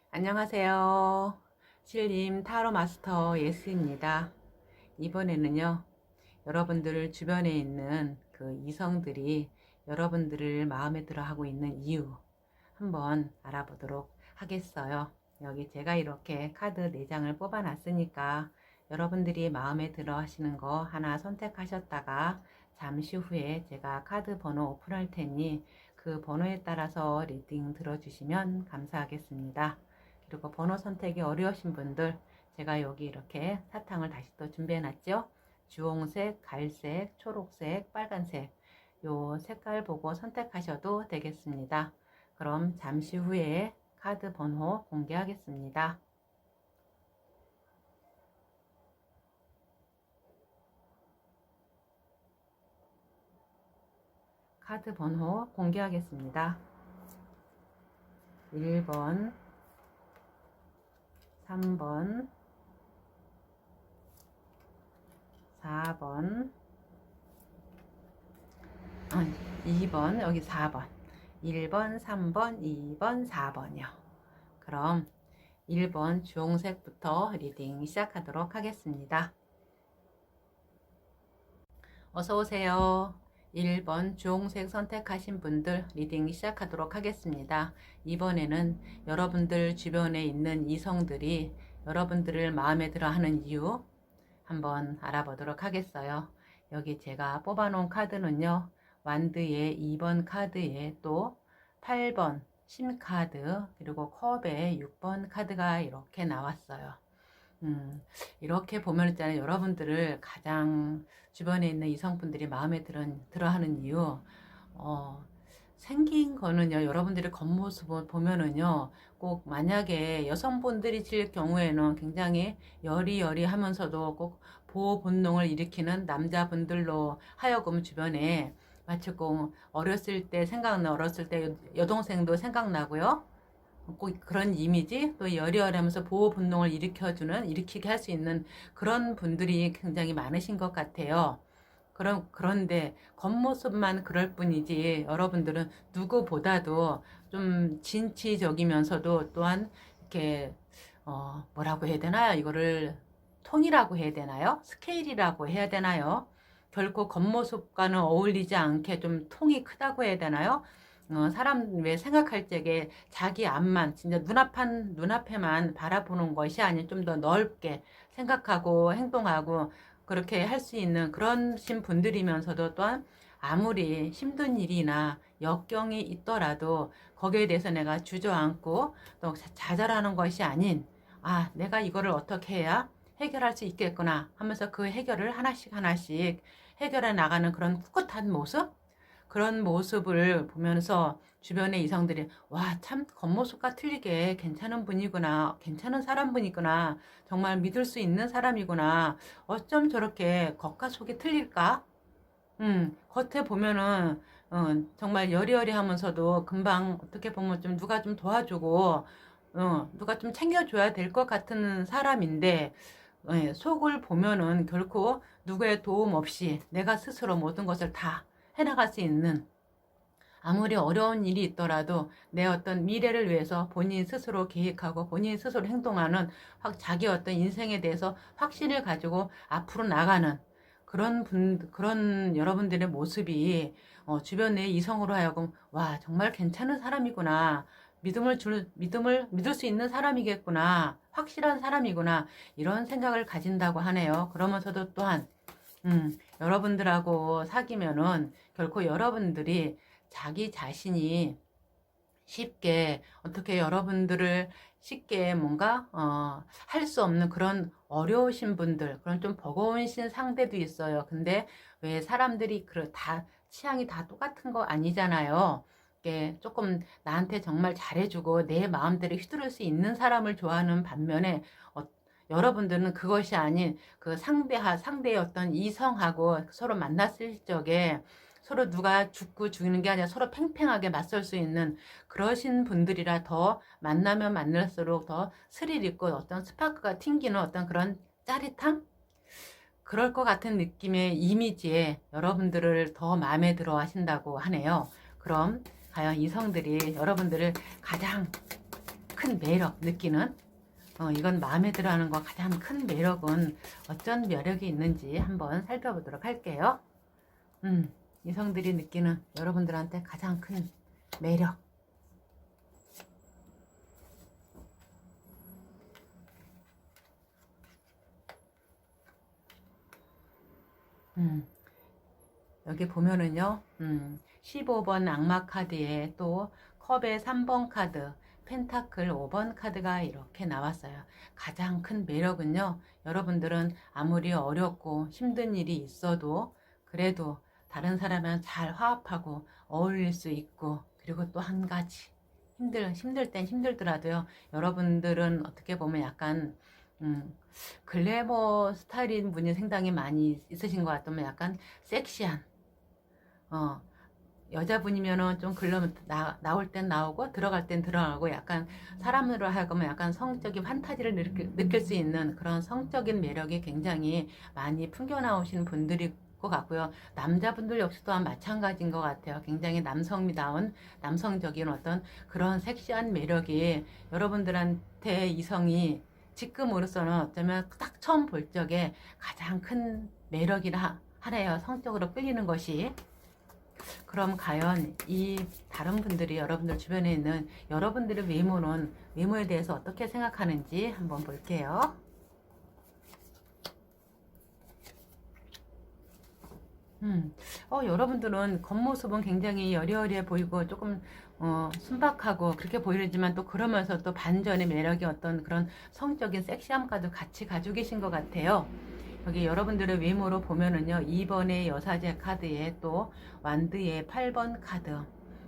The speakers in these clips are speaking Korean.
안녕하세요. 신림 타로 마스터 예스입니다. 이번에는요, 여러분들 주변에 있는 그 이성들이 여러분들을 마음에 들어 하고 있는 이유 한번 알아보도록 하겠어요. 여기 제가 이렇게 카드 4장을 뽑아 놨으니까 여러분들이 마음에 들어 하시는 거 하나 선택하셨다가 잠시 후에 제가 카드 번호 오픈할 테니 그 번호에 따라서 리딩 들어주시면 감사하겠습니다. 그리고 번호 선택이 어려우신 분들 제가 여기 이렇게 사탕을 다시 또 준비해 놨죠. 주홍색, 갈색, 초록색, 빨간색 요 색깔 보고 선택하셔도 되겠습니다. 그럼 잠시 후에 카드 번호 공개하겠습니다. 카드 번호 공개하겠습니다. 1번, 3번, 4번, 2번, 여기 4번. 1번, 3번, 2번, 4번이요. 그럼 1번 주홍색부터 리딩 시작하도록 하겠습니다. 어서오세요. 1번 주홍색 선택하신 분들 리딩 시작하도록 하겠습니다. 이번에는 여러분들 주변에 있는 이성들이 여러분들을 마음에 들어 하는 이유 한번 알아보도록 하겠어요. 여기 제가 뽑아놓은 카드는요. 완드의 2번 카드에 또 8번 심카드 그리고 컵에 6번 카드가 이렇게 나왔어요. 이렇게 보면 있잖아요. 여러분들을 가장 주변에 있는 이성분들이 마음에 들어 하는 이유, 생긴 거는요, 여러분들의 겉모습을 보면은요, 꼭 만약에 여성분들이실 경우에는 굉장히 여리여리 하면서도 꼭 보호 본능을 일으키는 남자분들로 하여금 주변에 마치 꼭 어렸을 때 여동생도 생각나고요. 꼭 그런 이미지 또 여리여리하면서 보호 본능을 일으키게 할 수 있는 그런 분들이 굉장히 많으신 것 같아요. 그런데 겉모습만 그럴 뿐이지 여러분들은 누구보다도 좀 진취적이면서도 또한 이렇게 뭐라고 해야 되나요? 이거를 톤이라고 해야 되나요? 스케일이라고 해야 되나요? 결코 겉모습과는 어울리지 않게 좀 통이 크다고 해야 되나요? 사람 왜 생각할 적에 자기 앞만 진짜 눈앞에만 바라보는 것이 아닌 좀 더 넓게 생각하고 행동하고 그렇게 할 수 있는 그런 신 분들이면서도 또한 아무리 힘든 일이나 역경이 있더라도 거기에 대해서 내가 주저앉고 또 좌절하는 것이 아닌 내가 이거를 어떻게 해야 해결할 수 있겠구나 하면서 그 해결을 하나씩 하나씩 해결해 나가는 그런 꿋꿋한 모습 그런 모습을 보면서 주변의 이성들이 와, 참 겉모습과 틀리게 괜찮은 분이구나. 괜찮은 사람분이구나. 정말 믿을 수 있는 사람이구나. 어쩜 저렇게 겉과 속이 틀릴까? 겉에 보면은 정말 여리여리하면서도 금방 어떻게 보면 좀 누가 좀 도와주고 누가 좀 챙겨줘야 될 것 같은 사람인데 속을 보면은 결코 누구의 도움 없이 내가 스스로 모든 것을 다 해나갈 수 있는 아무리 어려운 일이 있더라도 내 어떤 미래를 위해서 본인 스스로 계획하고 본인 스스로 행동하는 자기 어떤 인생에 대해서 확신을 가지고 앞으로 나가는 그런 여러분들의 모습이 주변의 이성으로 하여금 와, 정말 괜찮은 사람이구나. 믿을 수 있는 사람이겠구나. 확실한 사람이구나. 이런 생각을 가진다고 하네요. 그러면서도 또한 여러분들하고 사귀면은 결코 여러분들이 자기 자신이 쉽게 어떻게 여러분들을 쉽게 뭔가 할 수 없는 그런 어려우신 분들 그런 좀 버거우신 상대도 있어요. 근데 왜 사람들이 다 취향이 다 똑같은 거 아니잖아요. 이게 조금 나한테 정말 잘해주고 내 마음대로 휘두를 수 있는 사람을 좋아하는 반면에 여러분들은 그것이 아닌 그 상대의 어떤 이성하고 서로 만났을 적에 서로 누가 죽고 죽이는 게 아니라 서로 팽팽하게 맞설 수 있는 그러신 분들이라 더 만나면 만날수록 더 스릴 있고 어떤 스파크가 튕기는 어떤 그런 짜릿함? 그럴 것 같은 느낌의 이미지에 여러분들을 더 마음에 들어 하신다고 하네요. 그럼 과연 이성들이 여러분들을 가장 큰 매력 느끼는, 이건 마음에 들어 하는 거 가장 큰 매력은 어떤 매력이 있는지 한번 살펴보도록 할게요. 이성들이 느끼는 여러분들한테 가장 큰 매력. 여기 보면은요, 15번 악마 카드에 또 컵의 3번 카드, 펜타클 5번 카드가 이렇게 나왔어요. 가장 큰 매력은요, 여러분들은 아무리 어렵고 힘든 일이 있어도 그래도 다른 사람이랑 잘 화합하고 어울릴 수 있고, 그리고 또 한 가지 힘들 땐 힘들더라도요, 여러분들은 어떻게 보면 약간 글래머 스타일인 분이 상당히 많이 있으신 것 같으면 약간 섹시한, 여자분이면은 좀 글러면 나올 땐 나오고 들어갈 땐 들어가고, 약간 사람으로 하여금 약간 성적인 판타지를 느낄 수 있는 그런 성적인 매력이 굉장히 많이 풍겨 나오시는 분들이 것 같고요. 남자분들 역시 또한 마찬가지인 것 같아요. 굉장히 남성미다운 남성적인 어떤 그런 섹시한 매력이 여러분들한테 이성이 지금으로서는 어쩌면 딱 처음 볼 적에 가장 큰 매력이라 하네요. 성적으로 끌리는 것이. 그럼 과연 이 다른 분들이 여러분들 주변에 있는 여러분들의 외모에 대해서 어떻게 생각하는지 한번 볼게요. 여러분들은 겉모습은 굉장히 여리여리해 보이고 조금 순박하고 그렇게 보이지만, 또 그러면서 또 반전의 매력이 어떤 그런 성적인 섹시함까지 같이 가지고 계신 것 같아요. 여기 여러분들의 외모로 보면은요, 2번의 여사제 카드에 또 완드의 8번 카드,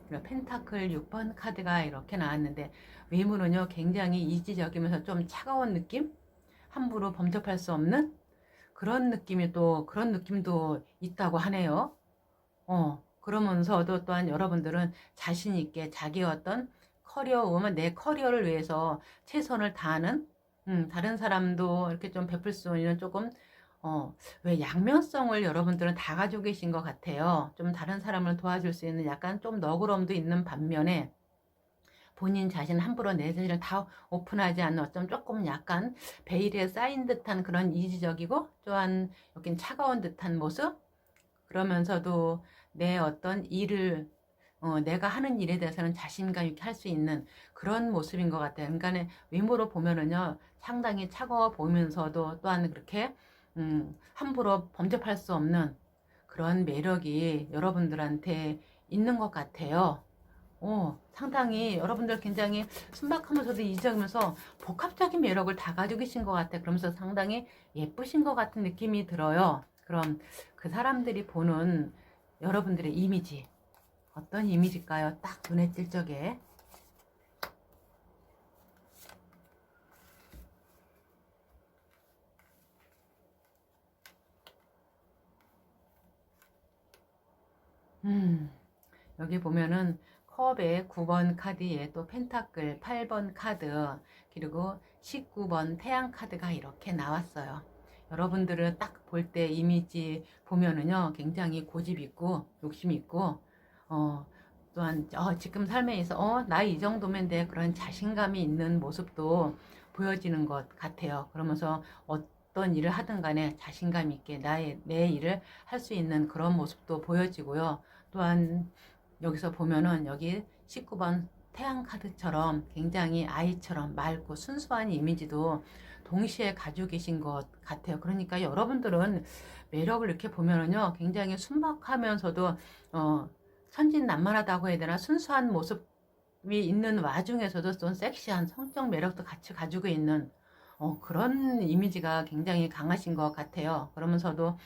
그리고 펜타클 6번 카드가 이렇게 나왔는데, 외모는요 굉장히 이지적이면서 좀 차가운 느낌? 함부로 범접할 수 없는 그런 느낌도 있다고 하네요. 그러면서도 또한 여러분들은 자신 있게 자기 어떤 내 커리어를 위해서 최선을 다하는, 다른 사람도 이렇게 좀 베풀 수 있는 조금, 왜 양면성을 여러분들은 다 가지고 계신 것 같아요. 좀 다른 사람을 도와줄 수 있는 약간 좀 너그러움도 있는 반면에, 본인 자신 함부로 내 자신을 다 오픈하지 않는 어쩜 조금 약간 베일에 쌓인 듯한 그런 이지적이고 또한 여긴 차가운 듯한 모습, 그러면서도 내 어떤 일을 내가 하는 일에 대해서는 자신감 있게 할 수 있는 그런 모습인 것 같아요. 그러니까 외모로 보면은요 상당히 차가워 보이면서도 또한 그렇게 함부로 범접할 수 없는 그런 매력이 여러분들한테 있는 것 같아요. 상당히 여러분들 굉장히 순박하면서도 이지적이면서 복합적인 매력을 다 가지고 계신 것 같아요. 그러면서 상당히 예쁘신 것 같은 느낌이 들어요. 그럼 그 사람들이 보는 여러분들의 이미지, 어떤 이미지일까요? 딱 눈에 띌 적에. 여기 보면은 컵의 9번 카드에 또 펜타클 8번 카드, 그리고 19번 태양 카드가 이렇게 나왔어요. 여러분들은 딱 볼 때 이미지 보면은요 굉장히 고집 있고 욕심 있고, 또한 지금 삶에 있어 나 이 정도면 돼, 그런 자신감이 있는 모습도 보여지는 것 같아요. 그러면서 어떤 일을 하든 간에 자신감 있게 내 일을 할 수 있는 그런 모습도 보여지고요. 또한 여기서 보면은 여기 19번 태양 카드처럼 굉장히 아이처럼 맑고 순수한 이미지도 동시에 가지고 계신 것 같아요. 그러니까 여러분들은 매력을 이렇게 보면은요 굉장히 순박하면서도 천진난만하다고 해야 되나, 순수한 모습이 있는 와중에서도 좀 섹시한 성적 매력도 같이 가지고 있는 그런 이미지가 굉장히 강하신 것 같아요. 그러면서도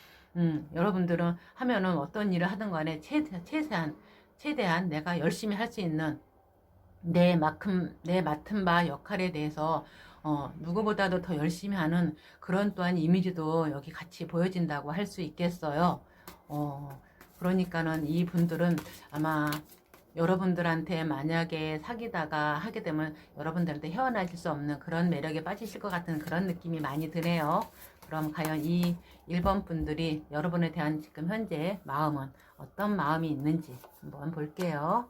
여러분들은 하면은 어떤 일을 하든 간에 최대한 내가 열심히 할 수 있는 내 맡은 바 역할에 대해서 누구보다도 더 열심히 하는 그런 또한 이미지도 여기 같이 보여진다고 할 수 있겠어요. 그러니까는 이 분들은 아마 여러분들한테 만약에 사귀다가 하게 되면 여러분들한테 헤어나질 수 없는 그런 매력에 빠지실 것 같은 그런 느낌이 많이 드네요. 그럼 과연 이 1번 분들이 여러분에 대한 지금 현재 마음은 어떤 마음이 있는지 한번 볼게요.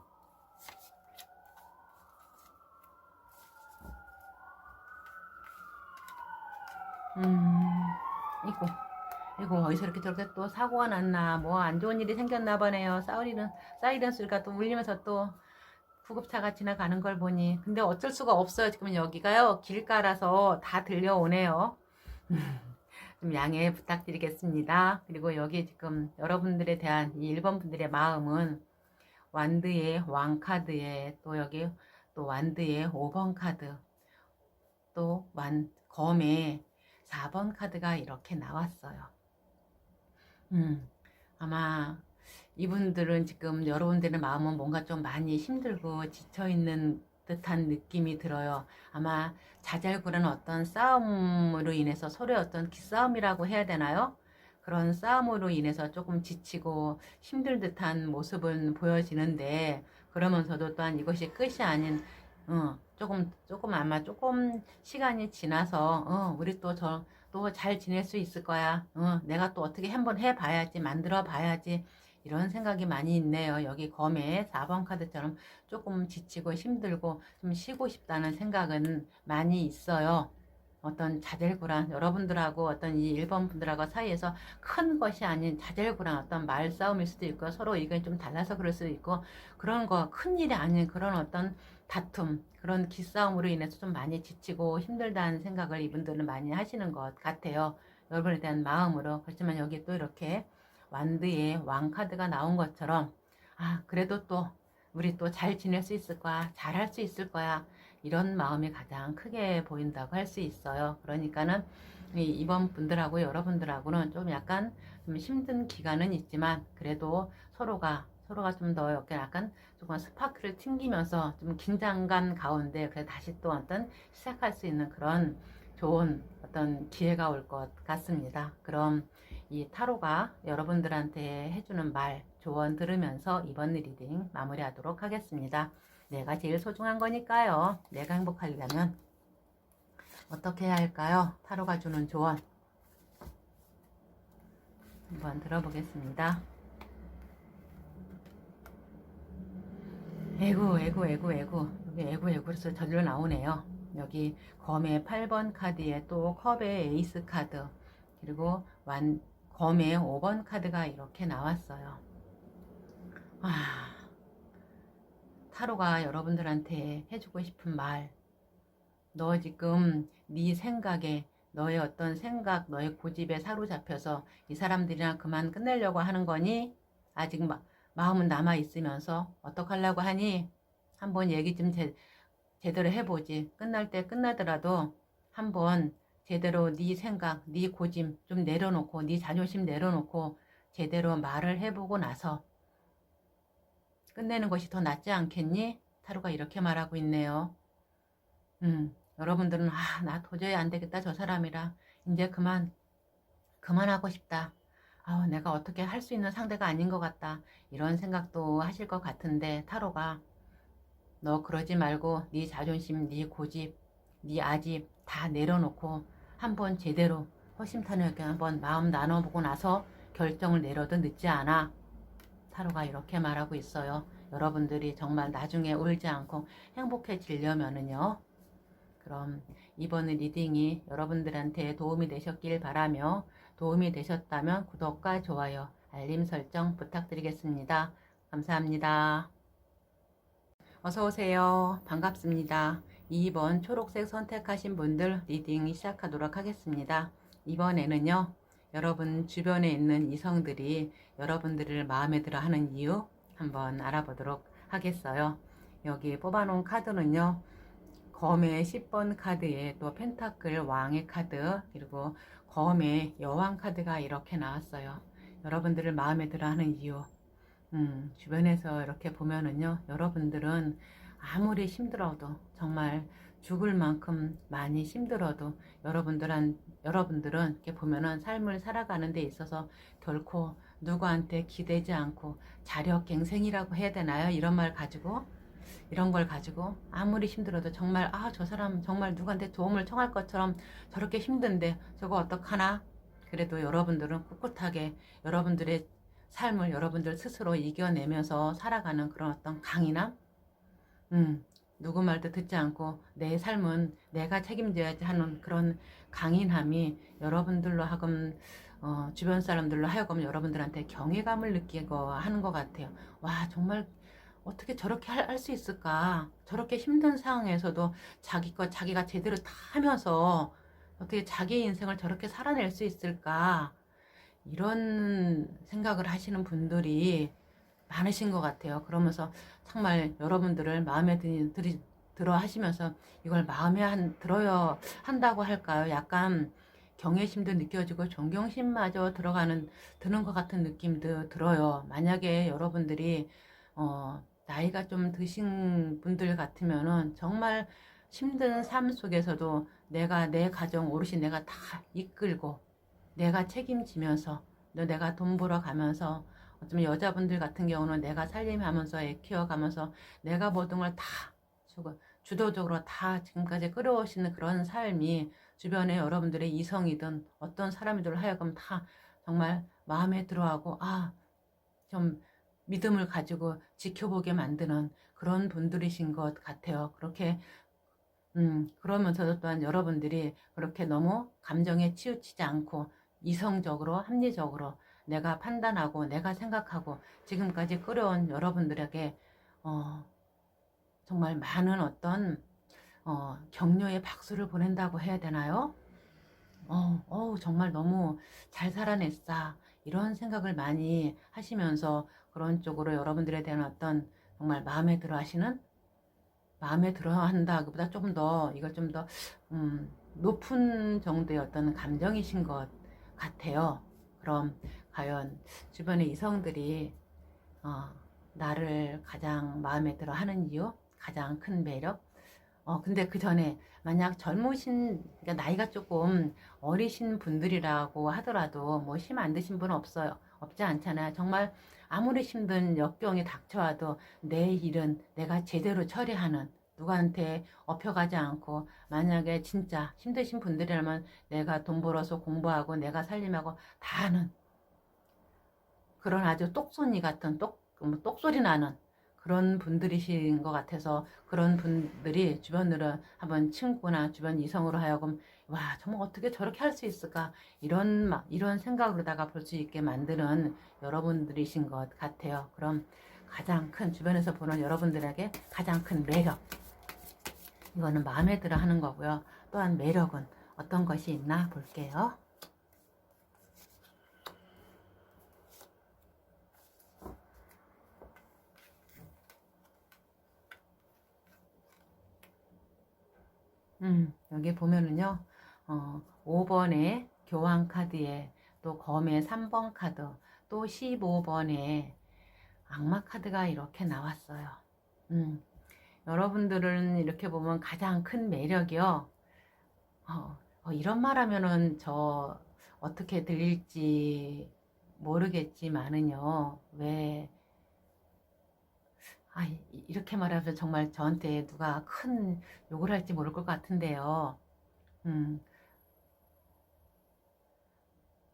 이거 이거 어디서 이렇게 저렇게 또 사고가 났나 뭐 안 좋은 일이 생겼나 보네요. 사이렌 소리가 또 울리면서 또 구급차가 지나가는 걸 보니 근데 어쩔 수가 없어요. 지금 여기가요 길가라서 다 들려오네요. 좀 양해 부탁드리겠습니다. 그리고 여기 지금 여러분들에 대한 이 1번 분들의 마음은 완드의 왕카드에 또 여기 또 완드의 5번 카드 또 검의 4번 카드가 이렇게 나왔어요. 아마 이분들은 지금 여러분들의 마음은 뭔가 좀 많이 힘들고 지쳐있는 듯한 느낌이 들어요. 아마 자잘구레한 어떤 싸움으로 인해서 서로의 어떤 기싸움이라고 해야 되나요? 그런 싸움으로 인해서 조금 지치고 힘들 듯한 모습은 보여지는데 그러면서도 또한 이것이 끝이 아닌 조금 아마 조금 시간이 지나서 우리 또 잘 지낼 수 있을 거야. 내가 또 어떻게 한번 해봐야지, 만들어 봐야지. 이런 생각이 많이 있네요. 여기 검의 4번 카드처럼 조금 지치고 힘들고 좀 쉬고 싶다는 생각은 많이 있어요. 어떤 자잘구란 여러분들하고 어떤 이 1번 분들하고 사이에서 큰 것이 아닌 자잘구란 어떤 말싸움일 수도 있고 서로 의견이 좀 달라서 그럴 수도 있고 그런 거 큰일이 아닌 그런 어떤 다툼 그런 기싸움으로 인해서 좀 많이 지치고 힘들다는 생각을 이분들은 많이 하시는 것 같아요. 여러분에 대한 마음으로. 그렇지만 여기 또 이렇게 완드의 왕카드가 나온 것처럼 그래도 또 우리 또 잘 지낼 수 있을 거야, 잘 할 수 있을 거야, 이런 마음이 가장 크게 보인다고 할 수 있어요. 그러니까는 이번 분들하고 여러분들하고는 좀 약간 좀 힘든 기간은 있지만 그래도 서로가 좀 더 약간 조금 스파크를 튕기면서 좀 긴장감 가운데 그래 다시 또 어떤 시작할 수 있는 그런 좋은 어떤 기회가 올 것 같습니다. 그럼 이 타로가 여러분들한테 해주는 말, 조언 들으면서 이번 리딩 마무리하도록 하겠습니다. 내가 제일 소중한 거니까요. 내가 행복하려면 어떻게 해야 할까요? 타로가 주는 조언 한번 들어보겠습니다. 에구. 여기 에구에서 절로 나오네요. 여기 검의 8번 카드에 또 컵의 에이스 카드 그리고 검의 5번 카드가 이렇게 나왔어요. 타로가 여러분들한테 해주고 싶은 말, 너 지금 네 생각에 너의 어떤 생각, 너의 고집에 사로잡혀서 이 사람들이랑 그만 끝내려고 하는 거니? 아직 마음은 남아있으면서 어떡하려고 하니? 한번 얘기 좀 제대로 해보지. 끝날 때 끝나더라도 한번 제대로 네 생각, 네 고집 좀 내려놓고 네 자존심 내려놓고 제대로 말을 해보고 나서 끝내는 것이 더 낫지 않겠니? 타로가 이렇게 말하고 있네요. 여러분들은 나 도저히 안 되겠다 저 사람이라 이제 그만하고 싶다. 내가 어떻게 할 수 있는 상대가 아닌 것 같다. 이런 생각도 하실 것 같은데 타로가 너 그러지 말고 네 자존심, 네 고집, 네 아집 다 내려놓고 한번 제대로 허심탄회하게 한번 마음 나눠보고 나서 결정을 내려도 늦지 않아. 타로가 이렇게 말하고 있어요. 여러분들이 정말 나중에 울지 않고 행복해지려면은요. 그럼 이번 리딩이 여러분들한테 도움이 되셨길 바라며 도움이 되셨다면 구독과 좋아요, 알림 설정 부탁드리겠습니다. 감사합니다. 어서오세요. 반갑습니다. 2번 초록색 선택하신 분들 리딩 시작하도록 하겠습니다. 이번에는요. 여러분 주변에 있는 이성들이 여러분들을 마음에 들어 하는 이유 한번 알아보도록 하겠어요. 여기 뽑아놓은 카드는요. 검의 10번 카드에 또 펜타클 왕의 카드 그리고 검의 여왕 카드가 이렇게 나왔어요. 여러분들을 마음에 들어 하는 이유 주변에서 이렇게 보면은요. 여러분들은 아무리 힘들어도 정말 죽을 만큼 많이 힘들어도 여러분들은 이렇게 보면은 삶을 살아가는 데 있어서 결코 누구한테 기대지 않고 자력갱생이라고 해야 되나요? 이런 걸 가지고 아무리 힘들어도 정말 저 사람 정말 누구한테 도움을 청할 것처럼 저렇게 힘든데 저거 어떡하나? 그래도 여러분들은 꿋꿋하게 여러분들의 삶을 여러분들 스스로 이겨내면서 살아가는 그런 어떤 강인함 누구 말도 듣지 않고 내 삶은 내가 책임져야지 하는 그런 강인함이 여러분들로 하금 주변 사람들로 하여금 여러분들한테 경외감을 느끼고 하는 것 같아요. 와, 정말 어떻게 저렇게 할 수 있을까? 저렇게 힘든 상황에서도 자기 것 자기가 제대로 다 하면서 어떻게 자기 인생을 저렇게 살아낼 수 있을까? 이런 생각을 하시는 분들이 많으신 것 같아요. 그러면서 정말 여러분들을 마음에 들어 하시면서 이걸 마음에 들어야 한다고 할까요? 약간 경외심도 느껴지고 존경심마저 드는 것 같은 느낌도 들어요. 만약에 여러분들이 나이가 좀 드신 분들 같으면은 정말 힘든 삶 속에서도 내가 내 가정 오롯이 내가 다 이끌고 내가 책임지면서 내가 돈 벌어 가면서 어쩌면 여자분들 같은 경우는 내가 살림하면서 애 키워가면서 내가 모든 걸 다 주도적으로 다 지금까지 끌어오시는 그런 삶이 주변에 여러분들의 이성이든 어떤 사람이든 하여금 다 정말 마음에 들어하고 좀 믿음을 가지고 지켜보게 만드는 그런 분들이신 것 같아요. 그렇게 그러면서도 또한 여러분들이 그렇게 너무 감정에 치우치지 않고 이성적으로 합리적으로 내가 판단하고 내가 생각하고 지금까지 끌어온 여러분들에게 정말 많은 어떤 격려의 박수를 보낸다고 해야 되나요? 정말 너무 잘 살아냈어. 이런 생각을 많이 하시면서 그런 쪽으로 여러분들에 대한 어떤 정말 마음에 들어 한다기보다 조금 더 이걸 좀 더 높은 정도의 어떤 감정이신 것 같아요. 그럼 과연 주변의 이성들이 어, 나를 가장 마음에 들어 하는 이유, 가장 큰 매력. 근데 그 전에 만약 그러니까 나이가 조금 어리신 분들이라고 하더라도 뭐 힘 안 드신 분은 없지 않잖아요. 정말 아무리 힘든 역경이 닥쳐와도 내 일은 내가 제대로 처리하는, 누구한테 업혀가지 않고, 만약에 진짜 힘드신 분들이라면 내가 돈 벌어서 공부하고 내가 살림하고 다 하는 그런 아주 똑손이 같은 똑소리 나는 그런 분들이신 것 같아서 그런 분들이 주변으로 한번 친구나 주변 이성으로 하여금 와, 정말 어떻게 저렇게 할 수 있을까 이런 생각으로다가 볼 수 있게 만드는 여러분들이신 것 같아요. 그럼 가장 큰 주변에서 보는 여러분들에게 가장 큰 매력, 이거는 마음에 들어 하는 거고요. 또한 매력은 어떤 것이 있나 볼게요. 여기 보면은요, 5번에 교환 카드에 또 검의 3번 카드, 또 15번에 악마 카드가 이렇게 나왔어요. 여러분들은 이렇게 보면 가장 큰 매력이요. 이런 말 하면은 저 어떻게 들릴지 모르겠지만은요, 이렇게 말하면 정말 저한테 누가 큰 욕을 할지 모를 것 같은데요. 음,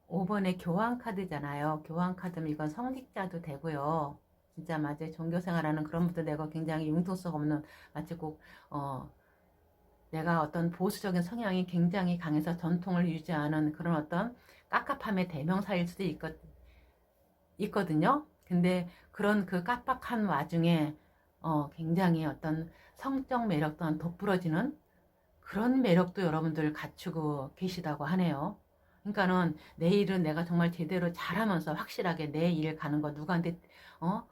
5번에 교환 카드잖아요. 교환 카드면 이건 성직자도 되고요. 진짜 맞아요. 종교생활하는 그런 분도 되고 굉장히 융통성 없는 마치 내가 어떤 보수적인 성향이 굉장히 강해서 전통을 유지하는 그런 어떤 깝깝함의 대명사일 수도 있거든요. 근데 그런 그 깝깝한 와중에 굉장히 어떤 성적 매력 또한 돋부러지는 그런 매력도 여러분들 갖추고 계시다고 하네요. 그러니까는 내 일은 내가 정말 제대로 잘하면서 확실하게 내 일 가는 거 누구한테 어?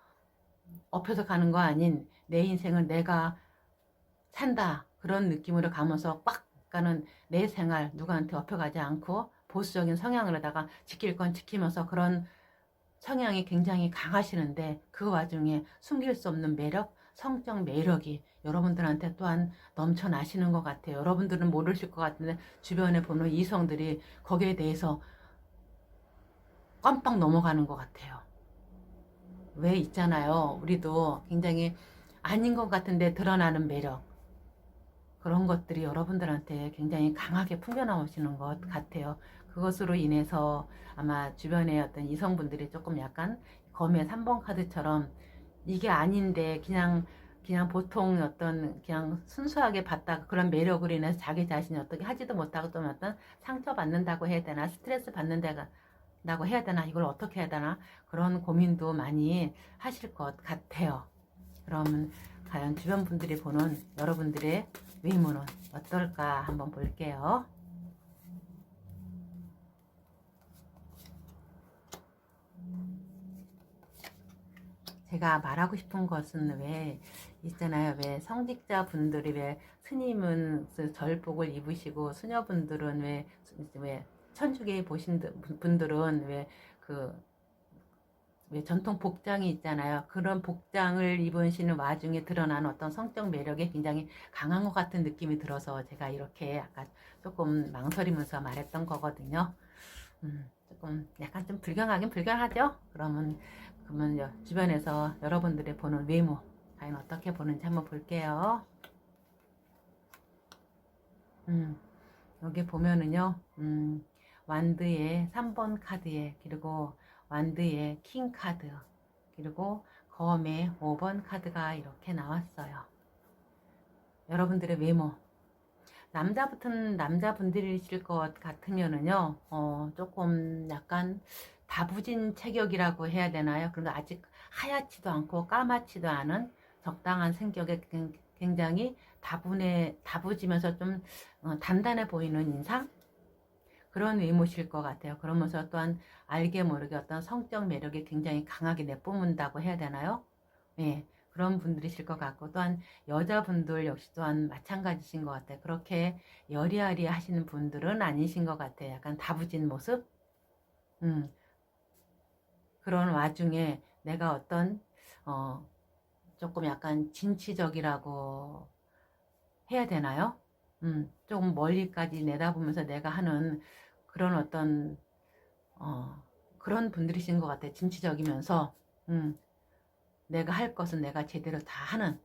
업혀서 가는 거 아닌 내 인생을 내가 산다 그런 느낌으로 가면서 꽉 가는 내 생활 누구한테 업혀가지 않고 보수적인 성향으로다가 지킬 건 지키면서 그런 성향이 굉장히 강하시는데 그 와중에 숨길 수 없는 매력, 성적 매력이 여러분들한테 또한 넘쳐나시는 것 같아요. 여러분들은 모르실 것 같은데 주변에 보는 이성들이 거기에 대해서 깜빡 넘어가는 것 같아요. 왜 있잖아요. 우리도 굉장히 아닌 것 같은데 드러나는 매력. 그런 것들이 여러분들한테 굉장히 강하게 풍겨나오시는 것 같아요. 그것으로 인해서 아마 주변의 어떤 이성분들이 조금 약간 검의 3번 카드처럼 이게 아닌데 그냥 그냥 보통 어떤 그냥 순수하게 봤다가 그런 매력으로 인해서 자기 자신이 어떻게 하지도 못하고 또 어떤 상처받는다고 해야 되나 스트레스 받는다고 해야 되나 이걸 어떻게 해야 되나 그런 고민도 많이 하실 것 같아요. 그러면 과연 주변 분들이 보는 여러분들의 외모는 어떨까 한번 볼게요. 제가 말하고 싶은 것은 왜 있잖아요. 왜 성직자 분들이 왜 스님은 절복을 입으시고 수녀분들은 왜 천주교에 보신 분들은 왜 전통 복장이 있잖아요. 그런 복장을 입으시는 와중에 드러나는 어떤 성적 매력이 굉장히 강한 것 같은 느낌이 들어서 제가 이렇게 약간 조금 망설이면서 말했던 거거든요. 조금 약간 좀 불경하긴 불경하죠? 그러면 주변에서 여러분들이 보는 외모 과연 어떻게 보는지 한번 볼게요. 여기 보면은요, 완드의 3번 카드에, 그리고 완드의 킹 카드, 그리고 검의 5번 카드가 이렇게 나왔어요. 여러분들의 외모. 남자분들이실 것 같으면은요, 조금 약간 다부진 체격이라고 해야 되나요? 그런데 아직 하얗지도 않고 까맣지도 않은 적당한 생격에 굉장히 다부지면서 좀 단단해 보이는 인상? 그런 외모실 것 같아요. 그러면서 또한 알게 모르게 어떤 성적 매력이 굉장히 강하게 내뿜는다고 해야 되나요? 예, 그런 분들이실 것 같고 또한 여자분들 역시 또한 마찬가지신 것 같아요. 그렇게 여리여리 하시는 분들은 아니신 것 같아요. 약간 다부진 모습? 음, 그런 와중에 내가 어떤 조금 약간 진취적이라고 해야 되나요? 조금 멀리까지 내다보면서 내가 하는 그런 어떤 그런 분들이신 것 같아요. 진취적이면서 내가 할 것은 내가 제대로 다 하는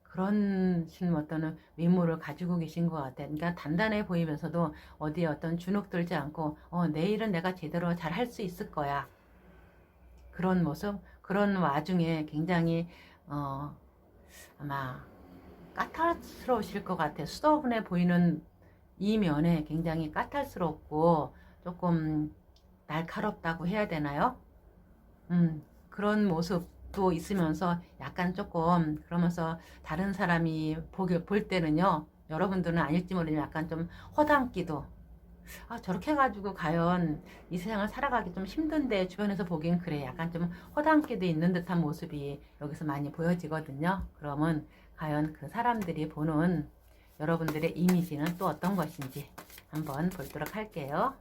그런 어떤 외모를 가지고 계신 것 같아요. 그러니까 단단해 보이면서도 어디에 어떤 주눅 들지 않고 내일은 내가 제대로 잘 할 수 있을 거야. 그런 모습, 그런 와중에 굉장히 아마 까탈스러우실 것 같아요. 수더분해 보이는 이 면에 굉장히 까탈스럽고 조금 날카롭다고 해야 되나요? 그런 모습도 있으면서 약간 조금 그러면서 다른 사람이 볼 때는요. 여러분들은 아닐지 모르지만 약간 좀 허당기도 저렇게 해가지고 과연 이 세상을 살아가기 좀 힘든데 주변에서 보기엔 그래. 약간 좀 허당기도 있는 듯한 모습이 여기서 많이 보여지거든요. 그러면 과연 그 사람들이 보는 여러분들의 이미지는 또 어떤 것인지 한번 보도록 할게요.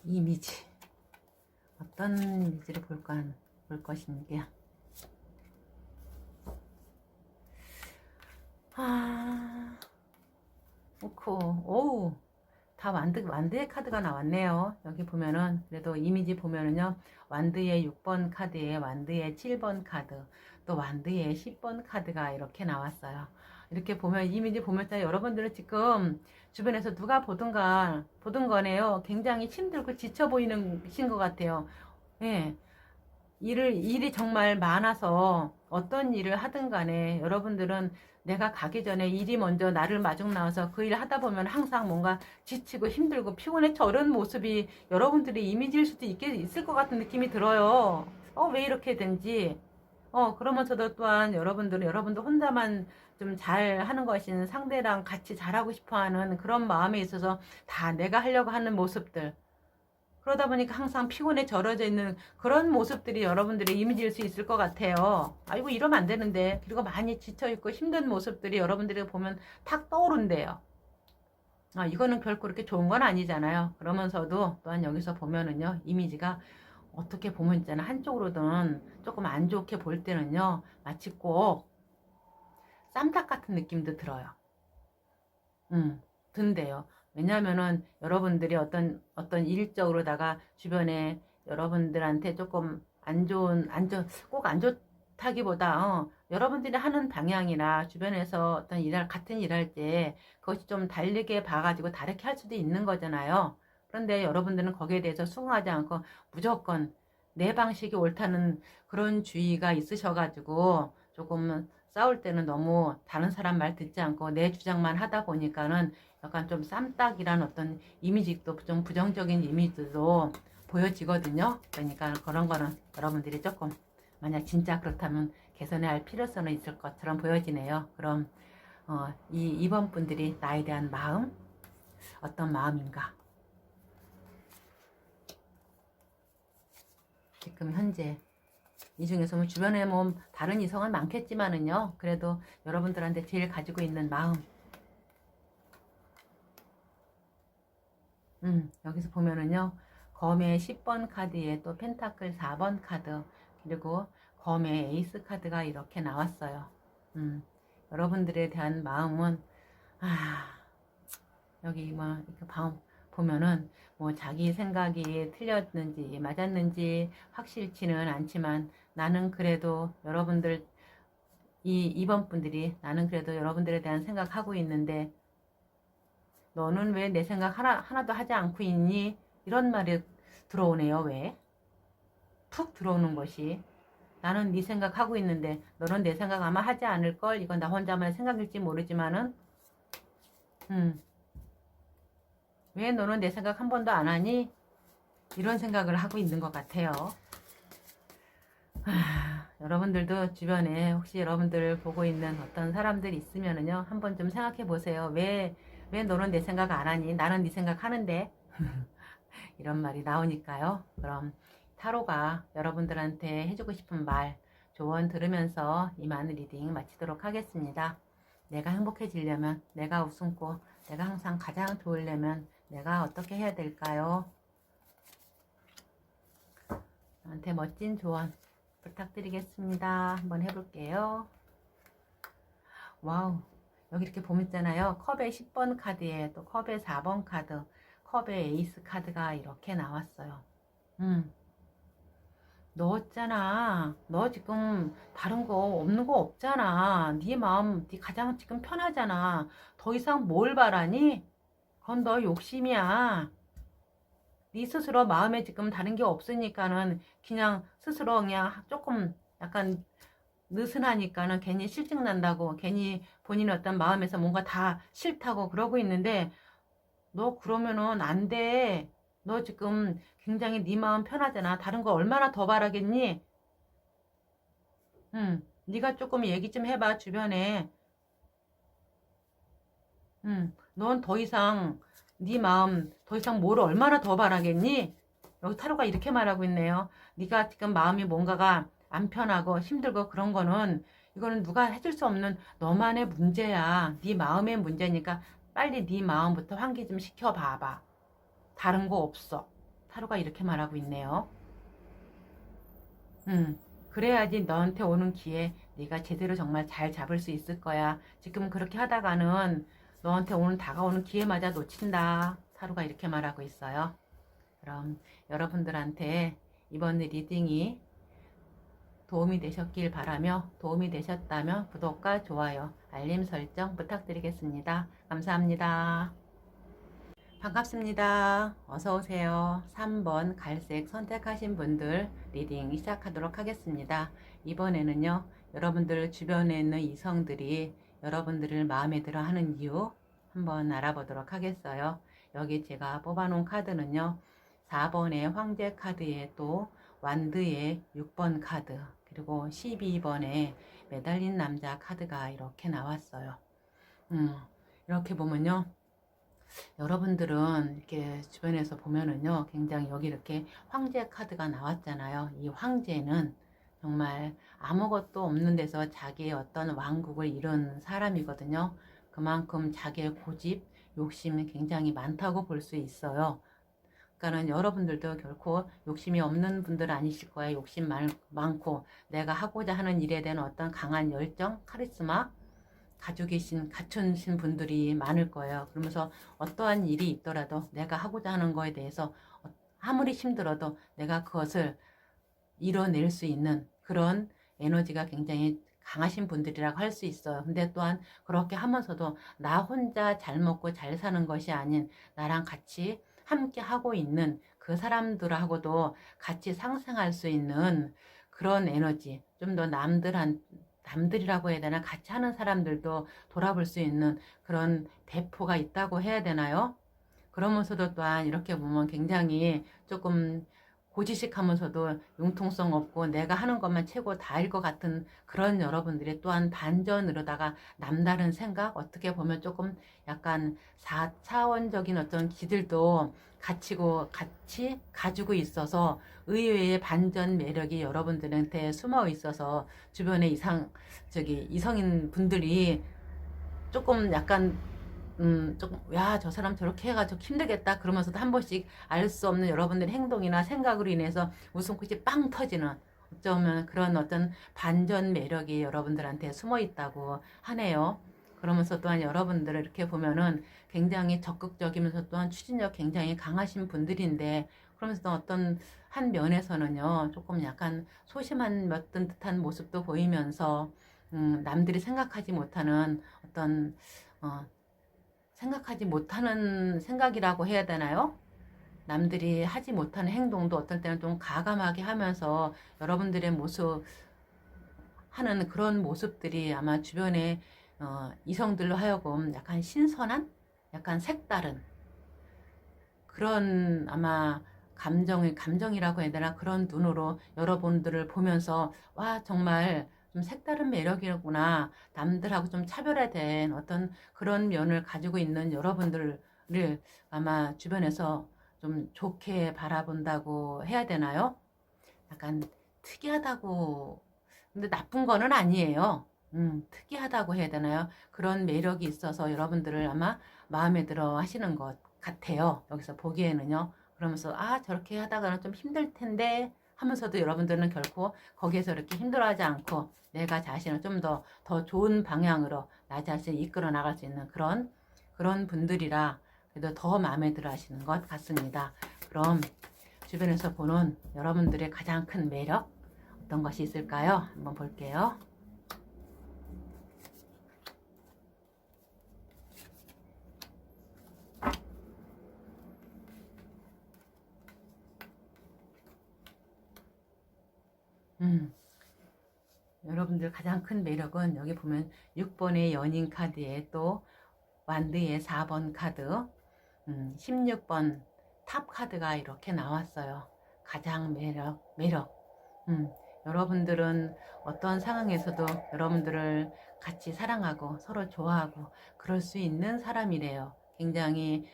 이미지. 어떤 이미지를 볼 것인가. 오우. 다 완드의 카드가 나왔네요. 여기 보면은, 그래도 이미지 보면은요, 완드의 6번 카드에 완드의 7번 카드, 또 완드의 10번 카드가 이렇게 나왔어요. 이렇게 보면, 이미지 보면, 여러분들은 지금 주변에서 누가 보든 거네요. 굉장히 힘들고 지쳐 보이는 신 것 같아요. 예. 일이 정말 많아서 어떤 일을 하든 간에 여러분들은 내가 가기 전에 일이 먼저 나를 마중 나와서 그 일을 하다 보면 항상 뭔가 지치고 힘들고 피곤해 저런 모습이 여러분들의 이미지일 수도 있을 것 같은 느낌이 들어요. 왜 이렇게 된지. 그러면서도 또한 여러분들 혼자만 좀 잘 하는 것인 상대랑 같이 잘하고 싶어 하는 그런 마음에 있어서 다 내가 하려고 하는 모습들. 그러다 보니까 항상 피곤에 절어져 있는 그런 모습들이 여러분들의 이미지일 수 있을 것 같아요. 아이고 이러면 안 되는데. 그리고 많이 지쳐있고 힘든 모습들이 여러분들이 보면 탁 떠오른대요. 이거는 결코 그렇게 좋은 건 아니잖아요. 그러면서도 또한 여기서 보면은요. 이미지가 어떻게 보면 있잖아. 한쪽으로는 조금 안 좋게 볼 때는요. 마치 꼭 쌈닭 같은 느낌도 들어요. 든대요. 왜냐면은 여러분들이 어떤 일적으로다가 주변에 여러분들한테 조금 꼭 안 좋다기보다, 여러분들이 하는 방향이나 주변에서 같은 일할 때 그것이 좀 다르게 봐가지고 다르게 할 수도 있는 거잖아요. 그런데 여러분들은 거기에 대해서 수긍하지 않고 무조건 내 방식이 옳다는 그런 주의가 있으셔가지고 조금 싸울 때는 너무 다른 사람 말 듣지 않고 내 주장만 하다 보니까는 약간 좀 쌈딱이란 어떤 이미지도 좀 부정적인 이미지도 보여지거든요. 그러니까 그런 거는 여러분들이 조금 만약 진짜 그렇다면 개선해야 할 필요성은 있을 것처럼 보여지네요. 그럼 이 2번 분들이 나에 대한 마음 어떤 마음인가? 지금 현재 이 중에서 뭐 주변에 뭐 다른 이성은 많겠지만은요. 그래도 여러분들한테 제일 가지고 있는 마음. 여기서 보면은요. 검의 10번 카드에 또 펜타클 4번 카드 그리고 검의 에이스 카드가 이렇게 나왔어요. 여러분들에 대한 마음은 여기 뭐 이렇게 보면은 뭐 자기 생각이 틀렸는지 맞았는지 확실치는 않지만 나는 그래도 여러분들 이 2번 분들이 나는 그래도 여러분들에 대한 생각하고 있는데 너는 왜 내 생각 하나도 하지 않고 있니? 이런 말이 들어오네요. 왜? 툭 들어오는 것이 나는 네 생각하고 있는데 너는 내 생각 아마 하지 않을걸? 이건 나 혼자만 생각일지 모르지만은 왜 너는 내 생각 한 번도 안 하니? 이런 생각을 하고 있는 것 같아요. 여러분들도 주변에 혹시 여러분들 보고 있는 어떤 사람들이 있으면은요, 한번 좀 생각해 보세요. 왜 너는 내 생각 안 하니? 나는 네 생각 하는데. 이런 말이 나오니까요. 그럼 타로가 여러분들한테 해주고 싶은 말, 조언 들으면서 이만 리딩 마치도록 하겠습니다. 내가 행복해지려면, 내가 웃음고, 내가 항상 가장 좋으려면 내가 어떻게 해야 될까요? 저한테 멋진 조언 부탁드리겠습니다. 한번 해볼게요. 와우, 여기 이렇게 보면 있잖아요. 컵의 10번 카드에 또 컵의 4번 카드, 컵의 에이스 카드가 이렇게 나왔어요. 너 있잖아. 너 지금 다른 거 없는 거 없잖아. 네 마음, 네 가장 지금 편하잖아. 더 이상 뭘 바라니? 그건 너 욕심이야. 네 스스로 마음에 지금 다른 게 없으니까는 그냥 스스로 그냥 조금 약간 느슨하니까는 괜히 실증 난다고 괜히 본인의 어떤 마음에서 뭔가 다 싫다고 그러고 있는데 너 그러면은 안 돼. 너 지금 굉장히 네 마음 편하잖아. 다른 거 얼마나 더 바라겠니? 네가 조금 얘기 좀 해봐 주변에. 넌 더 이상 네 마음 더 이상 뭐를 얼마나 더 바라겠니? 여기 타로가 이렇게 말하고 있네요. 네가 지금 마음이 뭔가가 안 편하고 힘들고 그런 거는 이거는 누가 해줄 수 없는 너만의 문제야. 네 마음의 문제니까 빨리 네 마음부터 환기 좀 시켜봐봐. 다른 거 없어. 타로가 이렇게 말하고 있네요. 그래야지 너한테 오는 기회 네가 제대로 정말 잘 잡을 수 있을 거야. 지금 그렇게 하다가는 너한테 오는 다가오는 기회마저 놓친다. 타로가 이렇게 말하고 있어요. 그럼 여러분들한테 이번 리딩이 도움이 되셨길 바라며 도움이 되셨다면 구독과 좋아요, 알림 설정 부탁드리겠습니다. 감사합니다. 반갑습니다. 어서오세요. 3번 갈색 선택하신 분들 리딩 시작하도록 하겠습니다. 이번에는요, 여러분들 주변에 있는 이성들이 여러분들을 마음에 들어 하는 이유 한번 알아보도록 하겠어요. 여기 제가 뽑아놓은 카드는요, 4번의 황제 카드에 또 완드의 6번 카드, 그리고 12번에 매달린 남자 카드가 이렇게 나왔어요. 이렇게 보면요, 여러분들은 이렇게 주변에서 보면은요, 굉장히 여기 이렇게 황제 카드가 나왔잖아요. 이 황제는 정말 아무것도 없는 데서 자기의 어떤 왕국을 이룬 사람이거든요. 그만큼 자기의 고집, 욕심이 굉장히 많다고 볼 수 있어요. 그러니까는 여러분들도 결코 욕심이 없는 분들 아니실 거예요. 욕심 많고 내가 하고자 하는 일에 대한 어떤 강한 열정, 카리스마 갖춘신 분들이 많을 거예요. 그러면서 어떠한 일이 있더라도 내가 하고자 하는 거에 대해서 아무리 힘들어도 내가 그것을 이뤄낼 수 있는 그런 에너지가 굉장히 강하신 분들이라고 할 수 있어요. 근데 또한 그렇게 하면서도 나 혼자 잘 먹고 잘 사는 것이 아닌 나랑 같이 함께 하고 있는 그 사람들하고도 같이 상생할 수 있는 그런 에너지, 좀 더 남들이라고 해야 되나, 같이 하는 사람들도 돌아볼 수 있는 그런 배포가 있다고 해야 되나요? 그러면서도 또한 이렇게 보면 굉장히 조금 고지식하면서도 융통성 없고 내가 하는 것만 최고 다일 것 같은 그런 여러분들이 또한 반전으로다가 남다른 생각, 어떻게 보면 조금 약간 4차원적인 어떤 기질도 같이 가지고 있어서 의외의 반전 매력이 여러분들한테 숨어 있어서 주변에 이성인 분들이 조금 약간 조금, 야, 저 사람 저렇게 해가지고 힘들겠다. 그러면서도 한 번씩 알 수 없는 여러분들의 행동이나 생각으로 인해서 웃음꽃이 빵 터지는, 어쩌면 그런 어떤 반전 매력이 여러분들한테 숨어 있다고 하네요. 그러면서 또한 여러분들을 이렇게 보면은 굉장히 적극적이면서 또한 추진력 굉장히 강하신 분들인데, 그러면서 또 어떤 한 면에서는요, 조금 약간 소심한 듯한 모습도 보이면서, 남들이 생각하지 못하는 어떤, 어, 생각하지 못하는 생각이라고 해야 되나요? 남들이 하지 못하는 행동도 어떨 때는 좀 가감하게 하면서 여러분들의 하는 그런 모습들이 아마 주변에 이성들로 하여금 약간 신선한, 약간 색다른 그런 아마 감정이라고 해야 되나, 그런 눈으로 여러분들을 보면서 와, 정말 좀 색다른 매력이구나, 남들하고 좀 차별화된 어떤 그런 면을 가지고 있는 여러분들을 아마 주변에서 좀 좋게 바라본다고 해야 되나요? 약간 특이하다고, 근데 나쁜 거는 아니에요. 특이하다고 해야 되나요? 그런 매력이 있어서 여러분들을 아마 마음에 들어 하시는 것 같아요. 여기서 보기에는요. 그러면서, 아, 저렇게 하다가는 좀 힘들 텐데 하면서도 여러분들은 결코 거기에서 이렇게 힘들어하지 않고 내가 자신을 좀 더 좋은 방향으로 나 자신을 이끌어 나갈 수 있는 그런 분들이라 그래도 더 마음에 들어 하시는 것 같습니다. 그럼 주변에서 보는 여러분들의 가장 큰 매력, 어떤 것이 있을까요? 한번 볼게요. 여러분들 가장 큰 매력은 여기 보면 6번의 연인 카드에 또 완드의 4번 카드, 16번 탑 카드가 이렇게 나왔어요. 가장 매력. 여러분들은 어떤 상황에서도 여러분들을 같이 사랑하고 서로 좋아하고 그럴 수 있는 사람이래요. 굉장히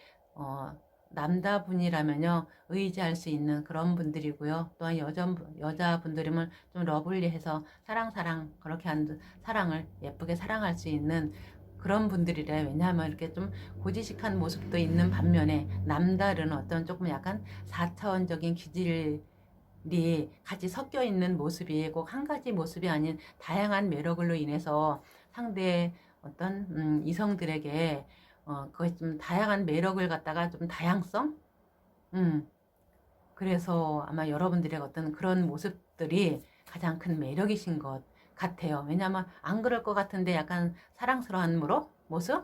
남자분이라면요, 의지할 수 있는 그런 분들이고요. 또한 여자분들이면 좀 러블리해서 그렇게 사랑을 예쁘게 사랑할 수 있는 그런 분들이래. 왜냐하면 이렇게 좀 고지식한 모습도 있는 반면에 남다른 어떤 조금 약간 4차원적인 기질이 같이 섞여 있는 모습이 꼭 한 가지 모습이 아닌 다양한 매력으로 인해서 상대 어떤 이성들에게 그것 좀 다양한 매력을 갖다가 좀 다양성? 그래서 아마 여러분들의 어떤 그런 모습들이 가장 큰 매력이신 것 같아요. 왜냐하면 안 그럴 것 같은데 약간 사랑스러운 모습?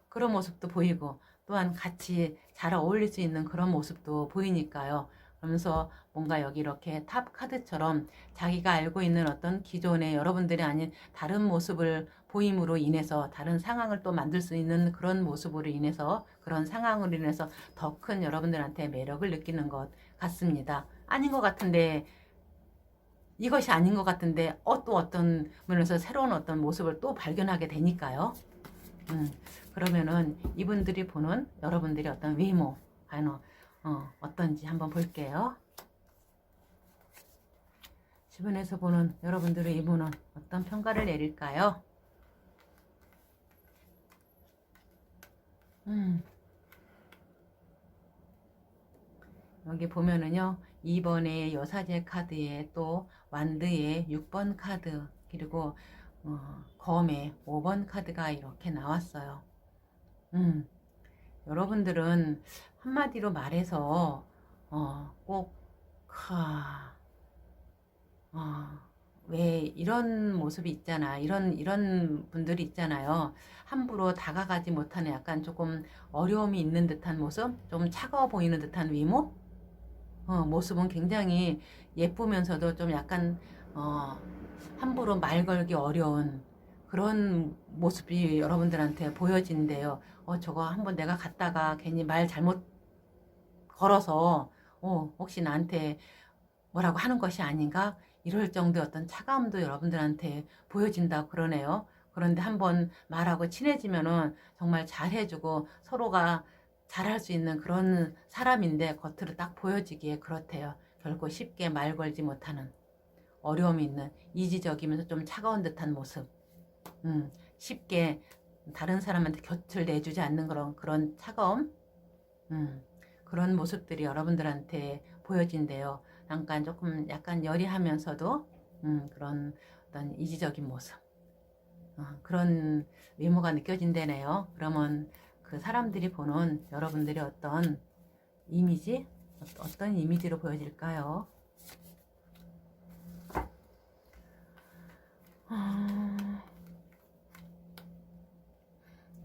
그런 모습도 보이고 또한 같이 잘 어울릴 수 있는 그런 모습도 보이니까요. 그러면서 뭔가 여기 이렇게 탑 카드처럼 자기가 알고 있는 어떤 기존의 여러분들이 아닌 다른 모습을 보임으로 인해서 다른 상황을 또 만들 수 있는 그런 모습으로 인해서 그런 상황으로 인해서 더 큰 여러분들한테 매력을 느끼는 것 같습니다. 아닌 것 같은데, 이것이 아닌 것 같은데 또 어떤 면에서 새로운 어떤 모습을 또 발견하게 되니까요. 그러면은 이분들이 보는 여러분들이 어떤 외모, 어떤지 한번 볼게요. 주변에서 보는 여러분들의 외모는 어떤 평가를 내릴까요? 여기 보면은요, 2번의 여사제 카드에 또 완드의 6번 카드, 그리고 검의 5번 카드가 이렇게 나왔어요. 여러분들은 한마디로 말해서 꼭 왜 이런 모습이 있잖아. 이런 분들이 있잖아요. 함부로 다가가지 못하는 약간 조금 어려움이 있는 듯한 모습, 좀 차가워 보이는 듯한 외모, 모습은 굉장히 예쁘면서도 좀 약간 어, 함부로 말 걸기 어려운 그런 모습이 여러분들한테 보여진대요. 저거 한번 내가 갔다가 괜히 말 잘못 걸어서 혹시 나한테 뭐라고 하는 것이 아닌가? 이럴 정도의 어떤 차가움도 여러분들한테 보여진다고 그러네요. 그런데 한번 말하고 친해지면은 정말 잘해주고 서로가 잘할 수 있는 그런 사람인데 겉으로 딱 보여지기에 그렇대요. 결코 쉽게 말 걸지 못하는 어려움이 있는 이지적이면서 좀 차가운 듯한 모습. 쉽게 다른 사람한테 곁을 내주지 않는 그런 차가움. 그런 모습들이 여러분들한테 보여진대요. 약간 조금 약간 여리하면서도 그런 어떤 이지적인 모습, 그런 외모가 느껴진대네요. 그러면 그 사람들이 보는 여러분들의 어떤 이미지, 어떤 이미지로 보여질까요?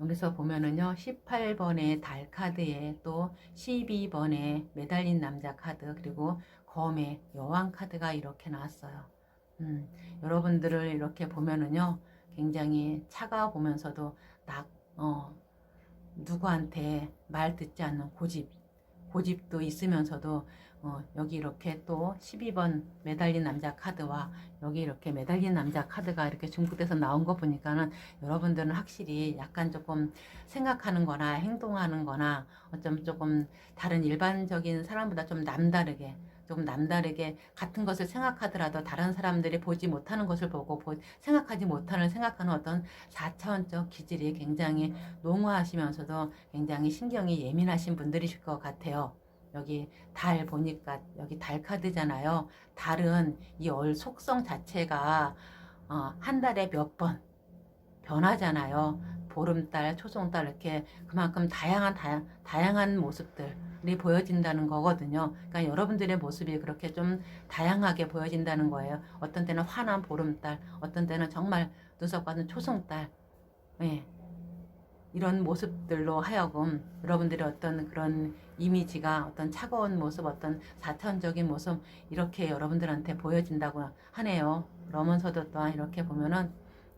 여기서 보면은요, 18번의 달 카드에 또 12번의 매달린 남자 카드, 그리고 검의 여왕 카드가 이렇게 나왔어요. 여러분들을 이렇게 보면은요, 굉장히 차가워 보면서도 누구한테 말 듣지 않는 고집도 있으면서도 여기 이렇게 또 12번 매달린 남자 카드와 여기 이렇게 매달린 남자 카드가 이렇게 중국에서 나온 거 보니까는 여러분들은 확실히 약간 조금 생각하는 거나 행동하는 거나 어쩜 조금 다른 일반적인 사람보다 조금 남다르게 같은 것을 생각하더라도 다른 사람들이 보지 못하는 것을 보고 생각하는 어떤 4차원적 기질이 굉장히 농후하시면서도 굉장히 신경이 예민하신 분들이실 것 같아요. 여기 달 보니까 여기 달 카드잖아요. 달은 이 속성 자체가 한 달에 몇 번 변하잖아요. 보름달, 초송달 이렇게 그만큼 다양한 모습들이 보여진다는 거거든요. 그러니까 여러분들의 모습이 그렇게 좀 다양하게 보여진다는 거예요. 어떤 때는 환한 보름달, 어떤 때는 정말 눈썹 같은 초송달, 예, 이런 모습들로 하여금 여러분들의 어떤 그런 이미지가 어떤 차가운 모습, 어떤 사천적인 모습 이렇게 여러분들한테 보여진다고 하네요. 그러면서도 또한 이렇게 보면은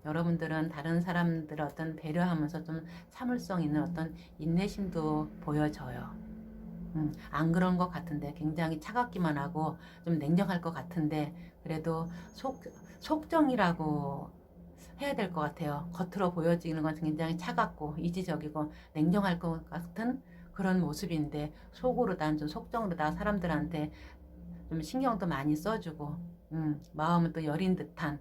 여러분들은 다른 사람들을 어떤 배려하면서 좀 참을성 있는 어떤 인내심도 보여져요. 안 그런 것 같은데 굉장히 차갑기만 하고 좀 냉정할 것 같은데 그래도 속정이라고 해야 될 것 같아요. 겉으로 보여지는 건 굉장히 차갑고 이지적이고 냉정할 것 같은 그런 모습인데 속으로 난 좀 속정으로 다 사람들한테 좀 신경도 많이 써주고 마음은 또 여린 듯한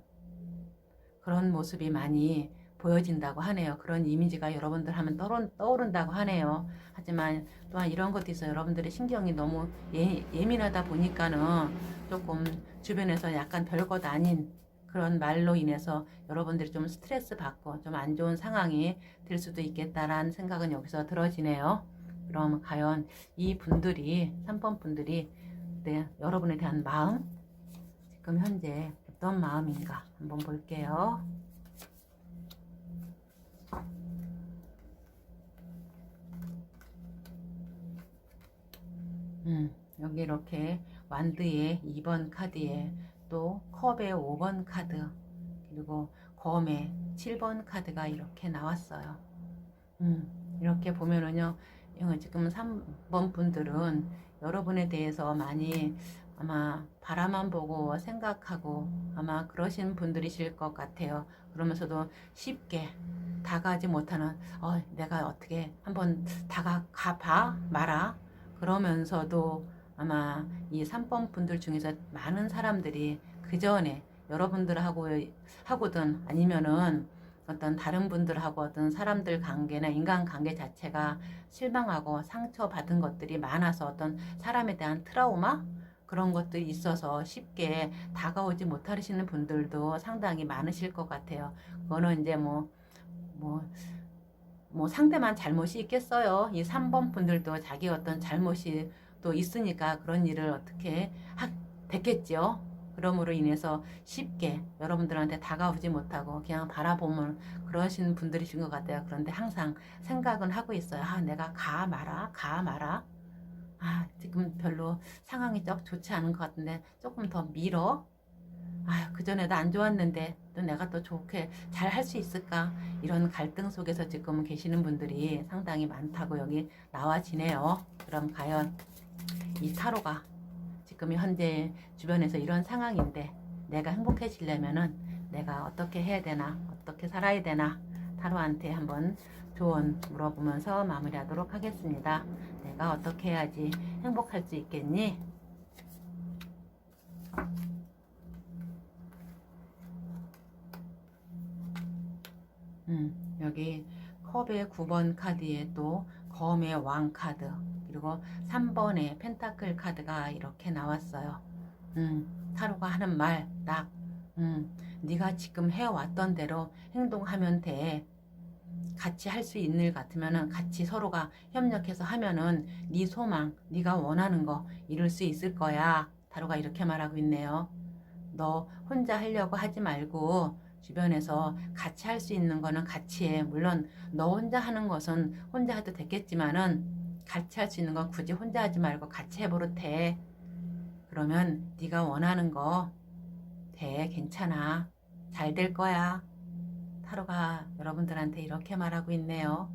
그런 모습이 많이 보여진다고 하네요. 그런 이미지가 여러분들 하면 떠오른다고 하네요. 하지만 또한 이런 것도 있어요. 여러분들의 신경이 너무 예민하다 보니까는 조금 주변에서 약간 별것 아닌 그런 말로 인해서 여러분들이 좀 스트레스 받고 좀 안 좋은 상황이 될 수도 있겠다라는 생각은 여기서 들어지네요. 그럼 과연 이 분들이 3번 분들이 여러분에 대한 마음 지금 현재 어떤 마음인가 한번 볼게요. 여기 이렇게 완드의 2번 카드에 또 컵의 5번 카드 그리고 검의 7번 카드가 이렇게 나왔어요. 이렇게 보면은요, 지금 3번 분들은 여러분에 대해서 많이 아마 바라만 보고 생각하고 아마 그러신 분들이실 것 같아요. 그러면서도 쉽게 다가가지 못하는, 내가 어떻게 한번 다가가 봐 마라. 그러면서도 아마 이 3번 분들 중에서 많은 사람들이 그 전에 하고든 아니면은 어떤 다른 분들하고 어떤 사람들 관계나 인간 관계 자체가 실망하고 상처받은 것들이 많아서 어떤 사람에 대한 트라우마 그런 것들이 있어서 쉽게 다가오지 못하시는 분들도 상당히 많으실 것 같아요. 그거는 이제 상대만 잘못이 있겠어요. 이 3번 분들도 자기 어떤 잘못이 또 있으니까 그런 일을 어떻게 됐겠죠. 그러므로 인해서 쉽게 여러분들한테 다가오지 못하고 그냥 바라보면 그러신 분들이신 것 같아요. 그런데 항상 생각은 하고 있어요. 아, 내가 가 마라, 가 마라. 아, 지금 별로 상황이 좋지 않은 것 같은데 조금 더 미뤄. 아, 그전에도 안 좋았는데 또 내가 또 좋게 잘 할 수 있을까? 이런 갈등 속에서 지금 계시는 분들이 상당히 많다고 여기 나와지네요. 그럼 과연 이 타로가 지금 현재 주변에서 이런 상황인데 내가 행복해지려면은 내가 어떻게 해야 되나, 어떻게 살아야 되나, 타로한테 한번 조언 물어보면서 마무리하도록 하겠습니다. 내가 어떻게 해야지 행복할 수 있겠니? 여기 컵의 9번 카드에 또 검의 왕 카드, 그리고 3번의 펜타클 카드가 이렇게 나왔어요. 타로가 하는 말 딱, 네가 지금 해왔던 대로 행동하면 돼. 같이 할 수 있는 일 같으면은 같이 서로가 협력해서 하면은 네 소망, 네가 원하는 거 이룰 수 있을 거야. 타로가 이렇게 말하고 있네요. 너 혼자 하려고 하지 말고 주변에서 같이 할 수 있는 거는 같이 해. 물론 너 혼자 하는 것은 혼자 해도 됐겠지만은 같이 할 수 있는 건 굳이 혼자 하지 말고 같이 해버릇해. 그러면 네가 원하는 거 돼. 괜찮아. 잘 될 거야. 타로가 여러분들한테 이렇게 말하고 있네요.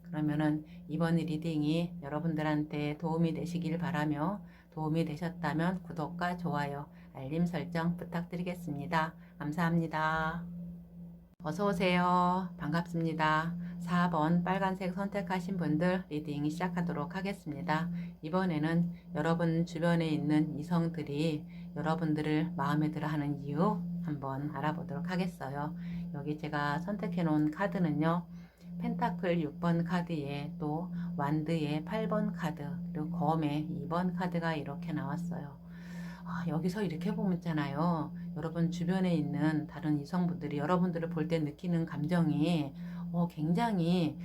그러면은 이번 리딩이 여러분들한테 도움이 되시길 바라며 도움이 되셨다면 구독과 좋아요, 알림 설정 부탁드리겠습니다. 감사합니다. 어서오세요. 반갑습니다. 4번 빨간색 선택하신 분들 리딩 시작하도록 하겠습니다. 이번에는 여러분 주변에 있는 이성들이 여러분들을 마음에 들어 하는 이유 한번 알아보도록 하겠어요. 여기 제가 선택해 놓은 카드는요. 펜타클 6번 카드에 또 완드의 8번 카드, 그리고 검의 2번 카드가 이렇게 나왔어요. 여기서 이렇게 보면 있잖아요. 여러분 주변에 있는 다른 이성분들이 여러분들을 볼 때 느끼는 감정이 굉장히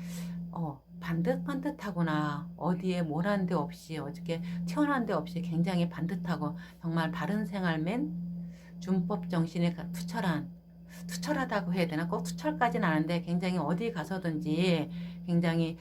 반듯반듯하구나. 어디에 모난 데 없이, 어저께 튀어나온 데 없이 굉장히 반듯하고 정말 바른 생활맨, 준법 정신에 투철하다고 해야 되나? 꼭 투철까지는 아닌데 굉장히 어디 가서든지 굉장히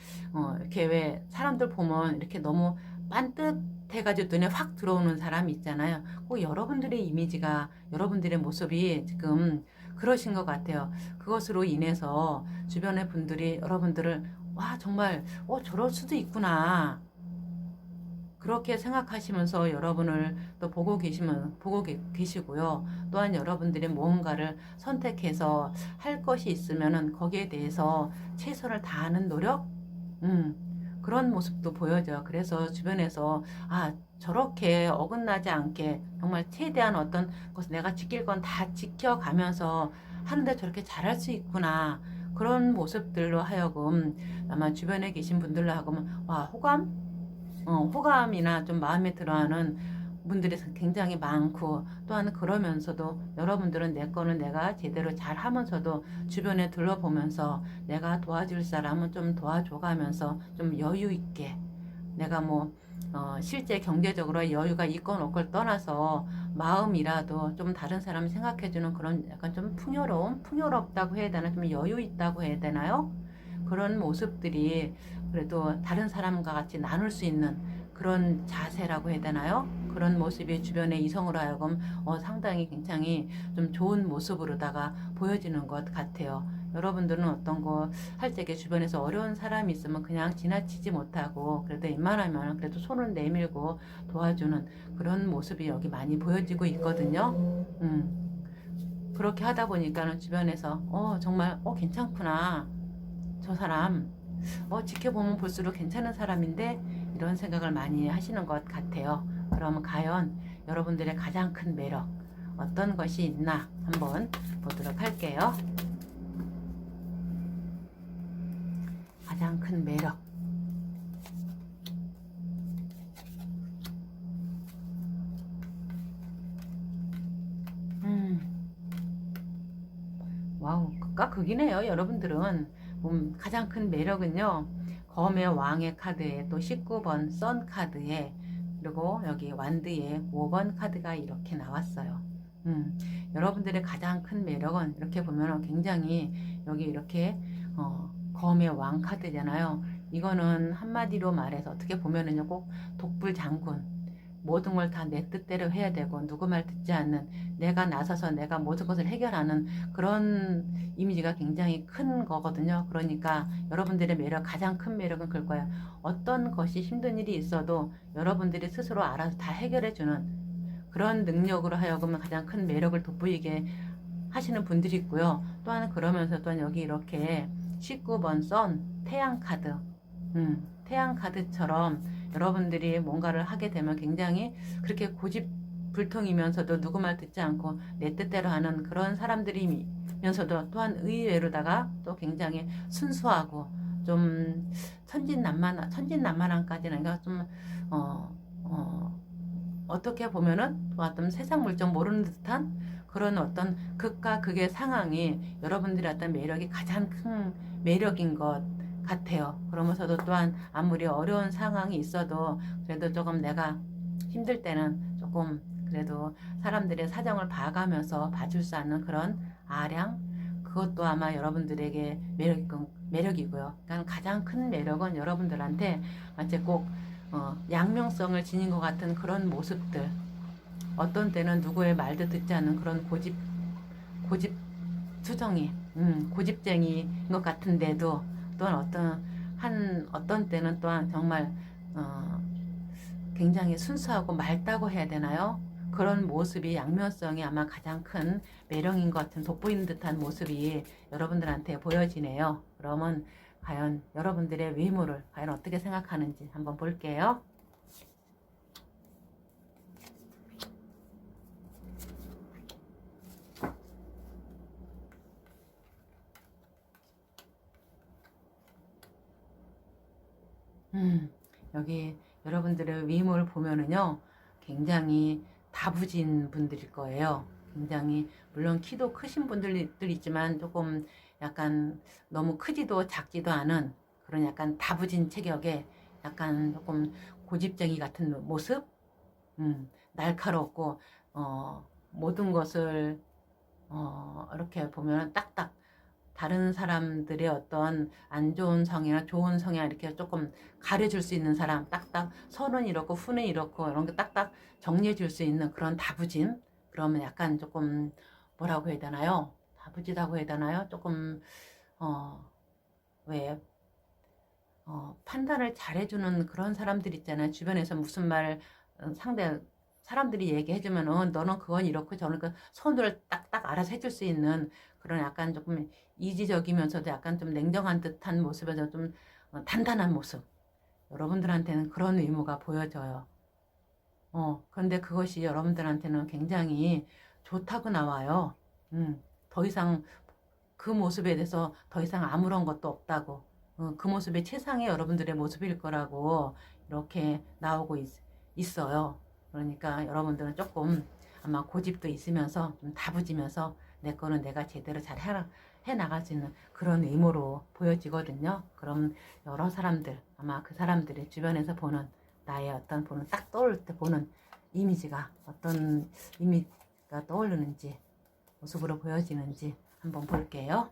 이렇게 왜 사람들 보면 이렇게 너무 반듯해가지고 눈에 확 들어오는 사람이 있잖아요. 꼭 여러분들의 이미지가, 여러분들의 모습이 지금 그러신 것 같아요. 그것으로 인해서 주변의 분들이 여러분들을 와, 정말 저럴 수도 있구나, 그렇게 생각하시면서 여러분을 또 보고 계시고요. 또한 여러분들이 무언가를 선택해서 할 것이 있으면은 거기에 대해서 최선을 다하는 노력, 그런 모습도 보여져요. 그래서 주변에서 저렇게 어긋나지 않게 정말 최대한 어떤 것을 내가 지킬 건 다 지켜가면서 하는데 저렇게 잘할 수 있구나, 그런 모습들로 하여금 아마 주변에 계신 분들로 하여금 와, 호감이나 좀 마음에 들어하는 분들이 굉장히 많고, 또한 그러면서도 여러분들은 내 거는 내가 제대로 잘 하면서도 주변에 둘러보면서 내가 도와줄 사람은 좀 도와줘가면서 좀 여유 있게, 내가 실제 경제적으로 여유가 있건 없건 떠나서 마음이라도 좀 다른 사람 생각해주는 그런 약간 좀 풍요롭다고 해야 되나, 좀 여유 있다고 해야 되나요? 그런 모습들이 그래도 다른 사람과 같이 나눌 수 있는 그런 자세라고 해야 되나요? 그런 모습이 주변의 이성으로 하여금 상당히 굉장히 좀 좋은 모습으로다가 보여지는 것 같아요. 여러분들은 어떤 거 할 적에 주변에서 어려운 사람이 있으면 그냥 지나치지 못하고 그래도 웬만하면 그래도 손을 내밀고 도와주는 그런 모습이 여기 많이 보여지고 있거든요. 그렇게 하다 보니까는 주변에서 정말 괜찮구나, 저 사람 지켜보면 볼수록 괜찮은 사람인데, 이런 생각을 많이 하시는 것 같아요. 그럼 과연 여러분들의 가장 큰 매력 어떤 것이 있나 한번 보도록 할게요. 가장 큰 매력. 와우, 극과 극이네요. 여러분들은 가장 큰 매력은요, 검의 왕의 카드에 또 19번 선 카드에 그리고 여기 완드의 5번 카드가 이렇게 나왔어요. 여러분들의 가장 큰 매력은 이렇게 보면 굉장히 여기 이렇게 검의 왕 카드잖아요. 이거는 한마디로 말해서 어떻게 보면은요, 꼭 독불 장군. 모든 걸 다 내 뜻대로 해야 되고 누구 말 듣지 않는, 내가 나서서 내가 모든 것을 해결하는 그런 이미지가 굉장히 큰 거거든요. 그러니까 여러분들의 매력, 가장 큰 매력은 그럴 거예요. 어떤 것이 힘든 일이 있어도 여러분들이 스스로 알아서 다 해결해 주는 그런 능력으로 하여금 가장 큰 매력을 돋보이게 하시는 분들이 있고요. 또한 그러면서 또한 여기 이렇게 19번 선 태양 카드, 태양 카드처럼 여러분들이 뭔가를 하게 되면 굉장히 그렇게 고집불통이면서도 누구 말 듣지 않고 내 뜻대로 하는 그런 사람들이면서도 또한 의외로다가 또 굉장히 순수하고 좀 천진난만한까지는 아니라 좀 어떻게 보면은 또 어떤 세상 물정 모르는 듯한 그런 어떤 극과 극의 상황이 여러분들의 어떤 매력이 가장 큰 매력인 것 같아요. 그러면서도 또한 아무리 어려운 상황이 있어도 그래도 조금 내가 힘들 때는 조금 그래도 사람들의 사정을 봐가면서 봐줄 수 있는 그런 아량, 그것도 아마 여러분들에게 매력이고요. 그러니까 가장 큰 매력은 여러분들한테 마치 꼭 양명성을 지닌 것 같은 그런 모습들, 어떤 때는 누구의 말도 듣지 않는 그런 고집 투정이, 고집쟁이인 것 같은데도 또한 어떤 때는 또한 정말 굉장히 순수하고 맑다고 해야 되나요? 그런 모습이, 양면성이 아마 가장 큰 매력인 것 같은, 돋보이는 듯한 모습이 여러분들한테 보여지네요. 그러면 과연 여러분들의 외모를 과연 어떻게 생각하는지 한번 볼게요. 여기 여러분들의 외모를 보면은요, 굉장히 다부진 분들일 거예요. 굉장히, 물론 키도 크신 분들도 있지만 조금 약간 너무 크지도 작지도 않은 그런 약간 다부진 체격에 약간 조금 고집쟁이 같은 모습, 날카롭고, 모든 것을, 이렇게 보면 딱딱 다른 사람들의 어떤 안 좋은 성이나 좋은 성향 이렇게 조금 가려줄 수 있는 사람, 딱딱 선은 이렇고 후는 이렇고 이런 게 딱딱 정리해 줄 수 있는 그런 다부짐. 그러면 약간 조금 뭐라고 해야 되나요? 다부지다고 해야 되나요? 조금 왜 판단을 잘해주는 그런 사람들 있잖아요. 주변에서 무슨 말 상대 사람들이 얘기해주면 너는 그건 이렇고 저는 그 손을 딱딱 알아서 해줄 수 있는 그런 약간 조금 이지적이면서도 약간 좀 냉정한 듯한 모습에서 좀 단단한 모습. 여러분들한테는 그런 의무가 보여져요. 그런데 그것이 여러분들한테는 굉장히 좋다고 나와요. 더 이상 그 모습에 대해서 더 이상 아무런 것도 없다고. 그 모습이 최상의 여러분들의 모습일 거라고 이렇게 나오고 있어요. 그러니까 여러분들은 조금 아마 고집도 있으면서 좀 다부지면서 내 거는 내가 제대로 잘 해나갈 수 있는 그런 의무로 보여지거든요. 그럼 여러 사람들, 아마 그 사람들의 주변에서 보는 나의 어떤 보는 딱 떠올 때 보는 이미지가 어떤 이미지가 떠오르는지 모습으로 보여지는지 한번 볼게요.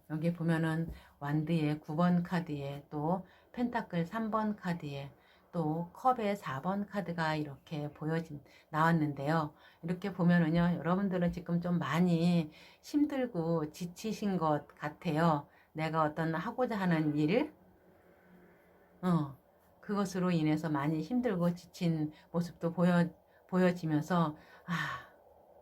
여기 보면은 완드의 9번 카드에 또 펜타클 3번 카드에 또 컵의 4번 카드가 이렇게 나왔는데요. 이렇게 보면은요, 여러분들은 지금 좀 많이 힘들고 지치신 것 같아요. 내가 어떤 하고자 하는 일, 그것으로 인해서 많이 힘들고 지친 모습도 보여지면서,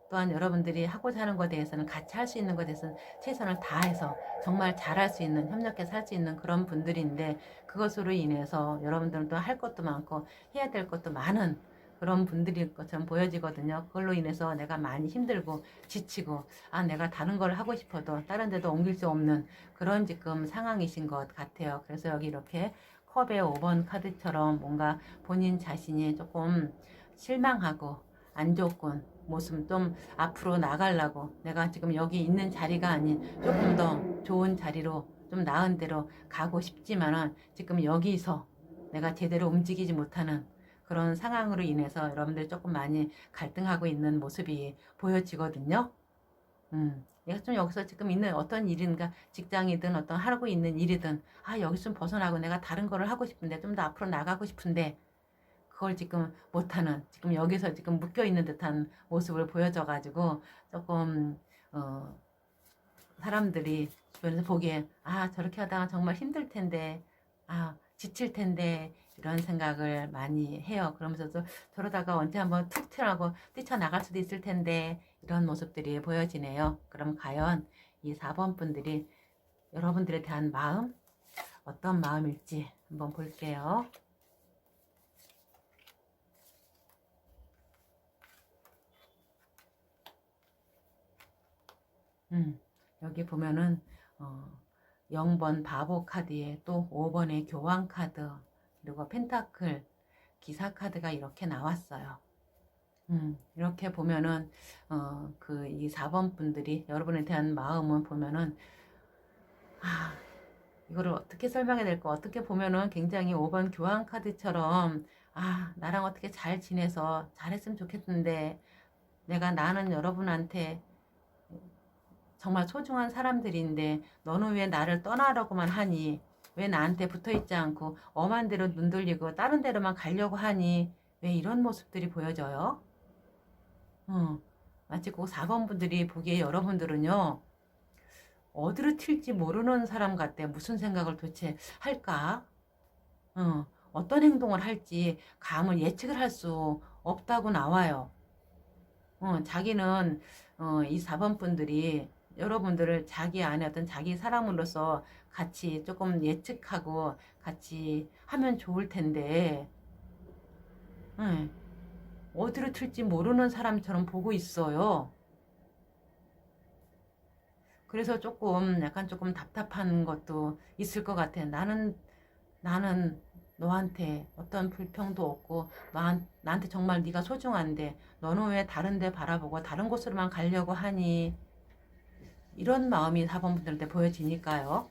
또한 여러분들이 하고자 하는 것에 대해서는 같이 할 수 있는 것에 대해서는 최선을 다해서 정말 잘할 수 있는, 협력해서 할 수 있는 그런 분들인데, 그것으로 인해서 여러분들은 또 할 것도 많고 해야 될 것도 많은 그런 분들일 것처럼 보여지거든요. 그걸로 인해서 내가 많이 힘들고 지치고 내가 다른 걸 하고 싶어도 다른 데도 옮길 수 없는 그런 지금 상황이신 것 같아요. 그래서 여기 이렇게 컵의 5번 카드처럼 뭔가 본인 자신이 조금 실망하고 안 좋군 모습, 좀 앞으로 나가려고 내가 지금 여기 있는 자리가 아닌 조금 더 좋은 자리로 좀 나은 대로 가고 싶지만은 지금 여기서 내가 제대로 움직이지 못하는 그런 상황으로 인해서 여러분들이 조금 많이 갈등하고 있는 모습이 보여지거든요. 내가 좀 여기서 지금 있는 어떤 일인가 직장이든 어떤 하고 있는 일이든 여기 좀 벗어나고 내가 다른 거를 하고 싶은데 좀 더 앞으로 나가고 싶은데 그걸 지금 못하는 지금 여기서 지금 묶여 있는 듯한 모습을 보여줘 가지고 조금 사람들이 주변에서 보기에 저렇게 하다가 정말 힘들 텐데 지칠 텐데 이런 생각을 많이 해요. 그러면서도 저러다가 언제 한번 툭 튀어나오고 뛰쳐나갈 수도 있을 텐데 이런 모습들이 보여지네요. 그럼 과연 이 4번 분들이 여러분들에 대한 마음 어떤 마음일지 한번 볼게요. 여기 보면은 0번 바보 카드에 또 5번의 교황 카드 그리고 펜타클 기사 카드가 이렇게 나왔어요. 이렇게 보면은 이 4번 분들이 여러분에 대한 마음은 보면은 이거를 어떻게 설명해야 될까? 어떻게 보면은 굉장히 5번 교황 카드처럼 나랑 어떻게 잘 지내서 잘했으면 좋겠는데 나는 여러분한테 정말 소중한 사람들인데 너는 왜 나를 떠나라고만 하니? 왜 나한테 붙어있지 않고 엄한 대로 눈 돌리고 다른 데로만 가려고 하니? 왜 이런 모습들이 보여져요? 마치 그 4번 분들이 보기에 여러분들은요 어디로 튈지 모르는 사람 같아. 무슨 생각을 도대체 할까? 어떤 행동을 할지 감을 예측을 할 수 없다고 나와요. 자기는 이 4번 분들이 여러분들을 자기 안에 어떤 자기 사람으로서 같이 조금 예측하고 같이 하면 좋을 텐데 어디로 튈지 모르는 사람처럼 보고 있어요. 그래서 약간 조금 답답한 것도 있을 것 같아. 나는 너한테 어떤 불평도 없고 나한테 정말 네가 소중한데 너는 왜 다른 데 바라보고 다른 곳으로만 가려고 하니? 이런 마음이 4번 분들한테 보여지니까요.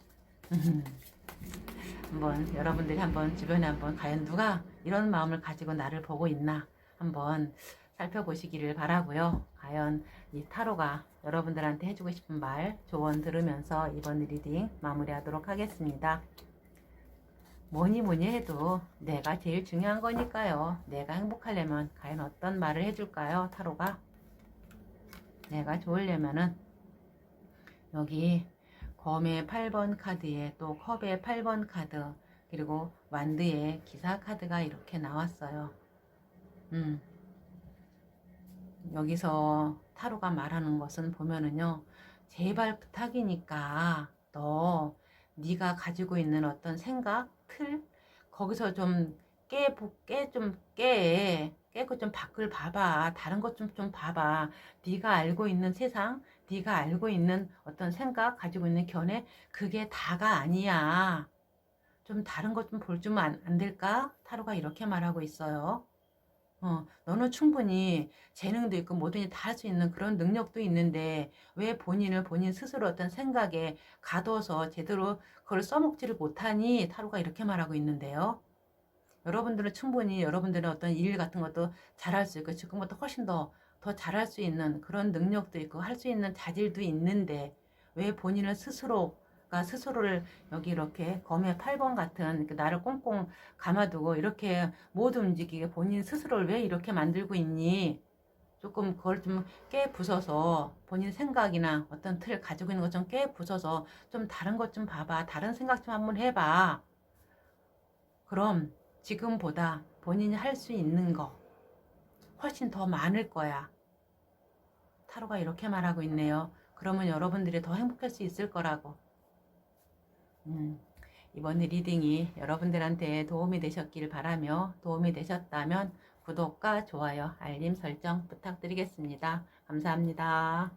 한번 여러분들이 한번 주변에 한번 과연 누가 이런 마음을 가지고 나를 보고 있나 한번 살펴보시기를 바라고요. 과연 이 타로가 여러분들한테 해주고 싶은 말 조언 들으면서 이번 리딩 마무리하도록 하겠습니다. 뭐니 해도 내가 제일 중요한 거니까요. 내가 행복하려면 과연 어떤 말을 해줄까요? 타로가 내가 좋으려면은 여기 검의 8번 카드에 또 컵의 8번 카드 그리고 완드의 기사 카드가 이렇게 나왔어요. 여기서 타로가 말하는 것은 보면은요 제발 부탁이니까 네가 가지고 있는 어떤 생각, 틀 거기서 좀 깨고 좀 밖을 봐봐. 다른 것 좀 봐봐. 네가 알고 있는 세상, 네가 알고 있는 어떤 생각, 가지고 있는 견해 그게 다가 아니야. 좀 다른 것 좀 볼 주면 안 될까? 타로가 이렇게 말하고 있어요. 너는 충분히 재능도 있고 뭐든지 다 할 수 있는 그런 능력도 있는데 왜 본인 스스로 어떤 생각에 가둬서 제대로 그걸 써먹지를 못하니? 타로가 이렇게 말하고 있는데요. 여러분들은 충분히 여러분들은 어떤 일 같은 것도 잘할 수 있고 지금보다 훨씬 더 잘할 수 있는 그런 능력도 있고 할 수 있는 자질도 있는데 왜 본인을 스스로를 여기 이렇게 검의 8번 같은 나를 꽁꽁 감아두고 이렇게 못 움직이게 본인 스스로를 왜 이렇게 만들고 있니? 조금 그걸 좀 깨부숴서 본인 생각이나 어떤 틀을 가지고 있는 것 좀 깨부숴서 좀 다른 것 좀 봐봐. 다른 생각 좀 한번 해봐. 그럼 지금보다 본인이 할 수 있는 거 훨씬 더 많을 거야. 타로가 이렇게 말하고 있네요. 그러면 여러분들이 더 행복할 수 있을 거라고. 이번 리딩이 여러분들한테 도움이 되셨길 바라며 도움이 되셨다면 구독과 좋아요, 알림 설정 부탁드리겠습니다. 감사합니다.